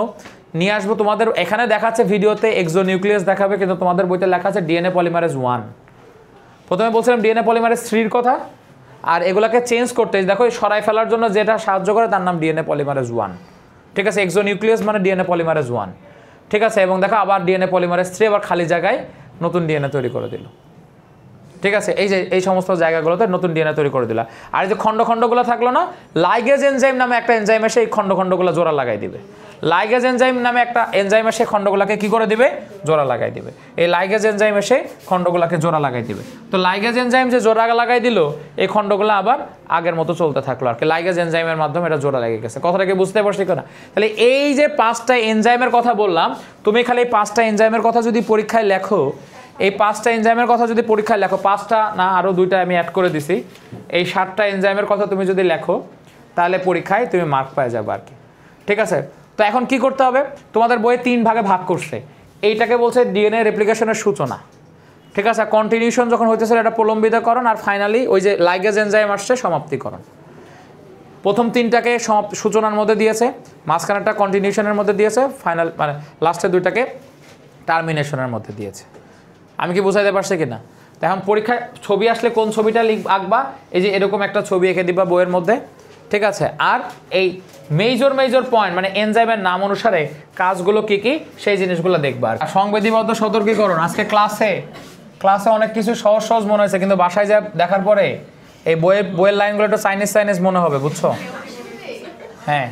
নিয়ে আসবো। তোমাদের এখানে দেখাচ্ছে ভিডিওতে এক্সোনিউক্লিয়াস দেখাবে, কিন্তু তোমাদের বইতে লেখা আছে ডিএনএ পলিমারেজ 1। প্রথমে বলছিলাম ডিএনএ পলিমারেজ 3-র কথা, আর এগুলোকে চেঞ্জ করতে দেখো সরাই ফেলার জন্য যেটা সাহায্য করে তার নাম ডিএনএ পলিমারেজ 1। ঠিক আছে, এক্সোনিউক্লিয়াস মানে ডিএনএ পলিমারেজ 1। ঠিক আছে, এবং দেখো আবার ডিএনএ পলিমারেজ 3 আবার খালি জায়গায় নতুন ডিএনএ তৈরি করে দিল। ঠিক আছে, এই যে এই সমস্ত জায়গাগুলোতে নতুন ডিএনএ তৈরি করে দিলা। আর এই যে খণ্ড খণ্ডগুলো থাকলো না, লাইগেজ এনজাইম নামে একটা এনজাইম এসে এই খণ্ড খণ্ডগুলো জোড়া লাগাই দিবে। লাইগেজ এনজাইম নামে একটা এনজাইম এসে খণ্ডগুলোকে কি করে দিবে? জোড়া লাগাই দিবে। এই লাইগেজ এনজাইম এসে খণ্ডগুলোকে জোড়া লাগাই দিবে। তো লাইগেজ এনজাইম যে জোড়া লাগাই দিল, এই খণ্ডগুলো আবার আগের মতো চলতে থাকলো আর কি। লাইগেজ এনজাইমের মাধ্যমে এটা জোড়া লেগে গেছে। কথাটা কি বুঝতে পারছি না? তাহলে এই যে 5টা এনজাইমের কথা বললাম, তুমি খালি এই 5টা এনজাইমের কথা যদি পরীক্ষায় লেখো, এই 5টা এনজাইমের কথা যদি পরীক্ষায় লেখো, 5টা না আরও 2টা আমি অ্যাড করে দিছি, এই 7টা এনজাইমের কথা তুমি যদি লেখো তাহলে পরীক্ষায় তুমি মার্ক পেয়ে যাবে আর কি। ঠিক আছে, তো এখন কি করতে হবে? তোমাদের বইয়ে 3 ভাগে ভাগ করছে। এইটাকে বলছে ডিএনএ রেপ্লিকেশনের সূচনা। ঠিক আছে, কন্টিনিউশন যখন হইতেছে এটা প্রলম্বিতকরণ, আর ফাইনালি ওই যে লাইগেজ এনজাইম আসছে সমাপ্তিকরণ। প্রথম 3টাকে সূচনার মধ্যে দিয়েছে, মাঝখানেরটা কন্টিনিউশনের মধ্যে দিয়েছে, ফাইনাল মানে লাস্টের 2টাকে টার্মিনেশনের মধ্যে দিয়েছে। আমি কি বুঝাইতে পারছি কিনা? তো এখন পরীক্ষায় ছবি আসলে কোন ছবিটা আঁকবা? এই যে এরকম একটা ছবি এঁকে দিবা বইয়ের মধ্যে। ঠিক আছে, আর এই মেজর পয়েন্ট মানে এনজাইমের নাম অনুসারে কাজগুলো কি কি সেই জিনিসগুলো দেখবা। আর সংবিধিবদ্ধ সতর্কীকরণ, আজকে ক্লাসে ক্লাসে অনেক কিছু সহজ সহজ মনে হয়েছে, কিন্তু বাসায় যা দেখার পরে এই বইয়ের লাইনগুলো একটু চাইনিজ মনে হবে, বুঝছো? হ্যাঁ,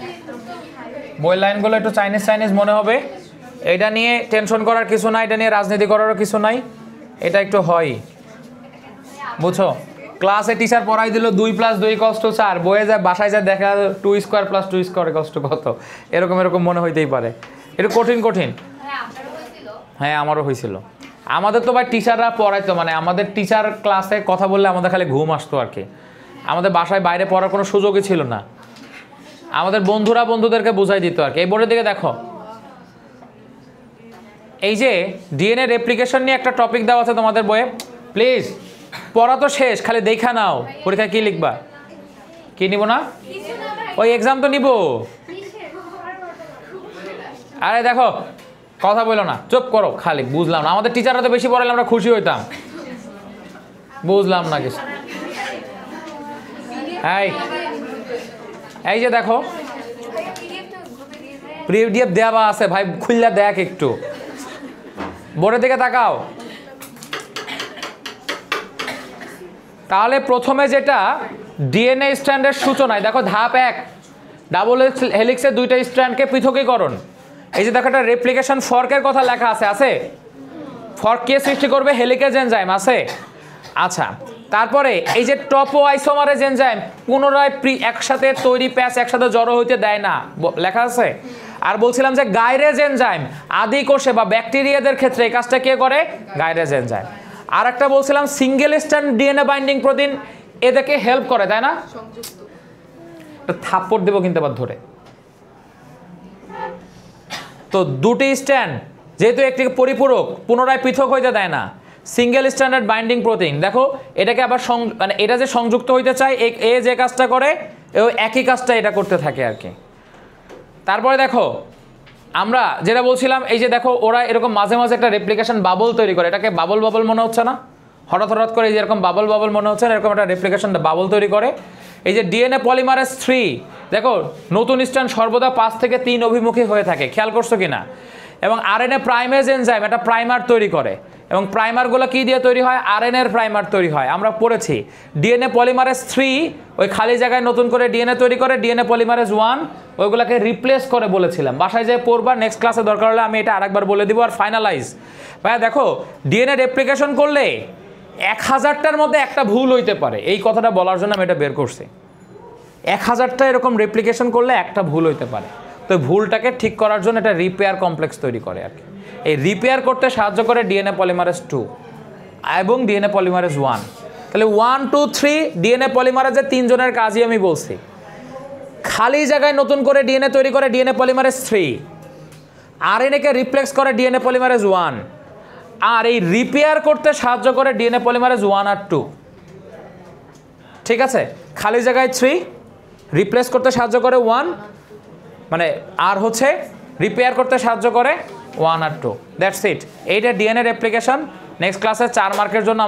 বইয়ের লাইনগুলো একটু চাইনিজ মনে হবে। এটা নিয়ে টেনশন করার কিছু নাই, এটা নিয়ে রাজনীতি করারও কিছু নাই, এটা একটু হয়, বুঝছো? ক্লাসে টিচার পড়াই দিল 2 + 2 = 4, বইয়ে যায় বাসায় যা দেখা 2² + 2² = কত, এরকম মনে হইতেই পারে। একটু কঠিন। হ্যাঁ, আমারও হয়েছিল। আমাদের তো ভাই টিচাররা পড়াইতো, মানে আমাদের টিচার ক্লাসে কথা বললে আমাদের খালি ঘুম আসতো আর কি। আমাদের বাসায় বাইরে পড়ার কোনো সুযোগই ছিল না। আমাদের বন্ধুরা বন্ধুদেরকে বুঝাই দিত আর কি। এই বোর্ডের দিকে দেখো, এই যে ডিএনএ রেপ্লিকেশন নিয়ে একটা টপিক দেওয়া আছে তোমাদের বইয়ে, প্লিজ পড়া তো শেষ, খালি দেখা নাও পরীক্ষায় কি লিখবা। কি নিব না? ওই এক্সাম তো নিব। আরে দেখো, কথা বলো না, চুপ করো খালি। বুঝলাম না, আমাদের টিচাররা তো বেশি পড়ালে আমরা খুশি হইতাম। বুঝলাম না কিছু। এই যে দেখো, পিডিএফ দেওয়া আছে ভাই, খুললা দেখ একটু, বোর্ডের দিকে তাকাও। তাহলে প্রথমে যেটা ডিএনএ স্ট্র্যান্ডের সূচনায় দেখো, ধাপ 1, ডাবল হেলিক্সের 2টা স্ট্র্যান্ডকে পৃথকীকরণ। এই যে দেখো, একটা রেপ্লিকেশন ফর্কের কথা লেখা আছে। ফর্ক কে সৃষ্টি করবে? হেলিকেজ এনজাইম আছে। আচ্ছা, তারপরে এই যে টপো আইসোমারেজ এনজাইম পুনরায় একসাথে তৈরি প্যাচ একসাথে জড়ো হইতে দেয় না, লেখা আছে। আর বলছিলাম যে গাইরেজ এনজাইম আদি কোষে বা ব্যাকটেরিয়াদের ক্ষেত্রে এই কাজটা কে করে? Gyrase enzyme. আর একটা বলছিলাম single strand DNA binding protein এদেরকে হেল্প করে, তাই না? থাপ্পড় দেবো কিন্তু আবার ধরে। তো দুটি স্ট্র্যান্ড যেহেতু একটি পরিপূরক, পুনরায় পৃথক হইতে দেয় না, সিঙ্গেল স্ট্যান্ডার্ড বাইন্ডিং প্রোটিন। দেখো এটাকে আবার মানে এটা যে সংযুক্ত হইতে চায়, এ যে কাজটা করে একই কাজটা এটা করতে থাকে আর কি। তারপরে দেখো আমরা যেটা বলছিলাম, এই যে দেখো ওরা এরকম মাঝে মাঝে একটা রেপ্লিকেশন বাবল তৈরি করে। এটাকে বাবল মনে হচ্ছে না? হঠাৎ করে যেরকম বাবল মনে হচ্ছে না, এরকম একটা রেপ্লিকেশন বাবল তৈরি করে। এই যে ডিএনএ পলিমারেজ 3, দেখো নতুন স্ট্র্যান্ড সর্বদা 5 থেকে 3 অভিমুখী হয়ে থাকে, খেয়াল করছো কিনা? এবং আরএনএ প্রাইমেজ এনজাইম একটা প্রাইমার তৈরি করে, এবং প্রাইমারগুলো কি দিয়ে তৈরি হয়? আরএনএর প্রাইমার তৈরি হয়। আমরা পড়েছি ডিএনএ পলিমারেজ 3 ওই খালি জায়গায় নতুন করে ডিএনএ তৈরি করে, ডিএনএ পলিমারেজ 1 ওইগুলোকে রিপ্লেস করে বলেছিলাম। বাসায় যেয়ে পড়বা, নেক্সট ক্লাসে দরকার হলে আমি এটা আরেকবার বলে দিব। আর ফাইনালাইজ ভাইয়া, দেখো ডিএনএ রেপ্লিকেশন করলে 1000টার মধ্যে একটা ভুল হইতে পারে, এই কথাটা বলার জন্য আমি এটা বের করছি। 1000টা এরকম রেপ্লিকেশন করলে একটা ভুল হইতে পারে, তো ভুলটাকে ঠিক করার জন্য একটা রিপেয়ার কমপ্লেক্স তৈরি করে আর কি। এই রিপেয়ার করতে সাহায্য করে ডিএনএ পলিমারেজ 2 এবং ডিএনএ পলিমারেজ 1। তাহলে 1, 2, 3 ডিএনএ পলিমারেজের 3 জনের কাজই আমি বলছি। খালি জায়গায় নতুন করে ডিএনএ তৈরি করে ডিএনএ পলিমারেজ 3, আরএনএকে রিপ্লেক্স করে ডিএনএ পলিমারেজ 1, আর এই রিপেয়ার করতে সাহায্য করে ডিএনএ পলিমারেজ 1 আর 2। ঠিক আছে, খালি জায়গায় 3, রিপ্লেস করতে সাহায্য করে 1, মানে আর হচ্ছে রিপেয়ার করতে সাহায্য করে 1 আর 2। That's it. এইটা ডিএনএ রেপ্লিকেশন। নেক্সট ক্লাসে 4 মার্কের জন্য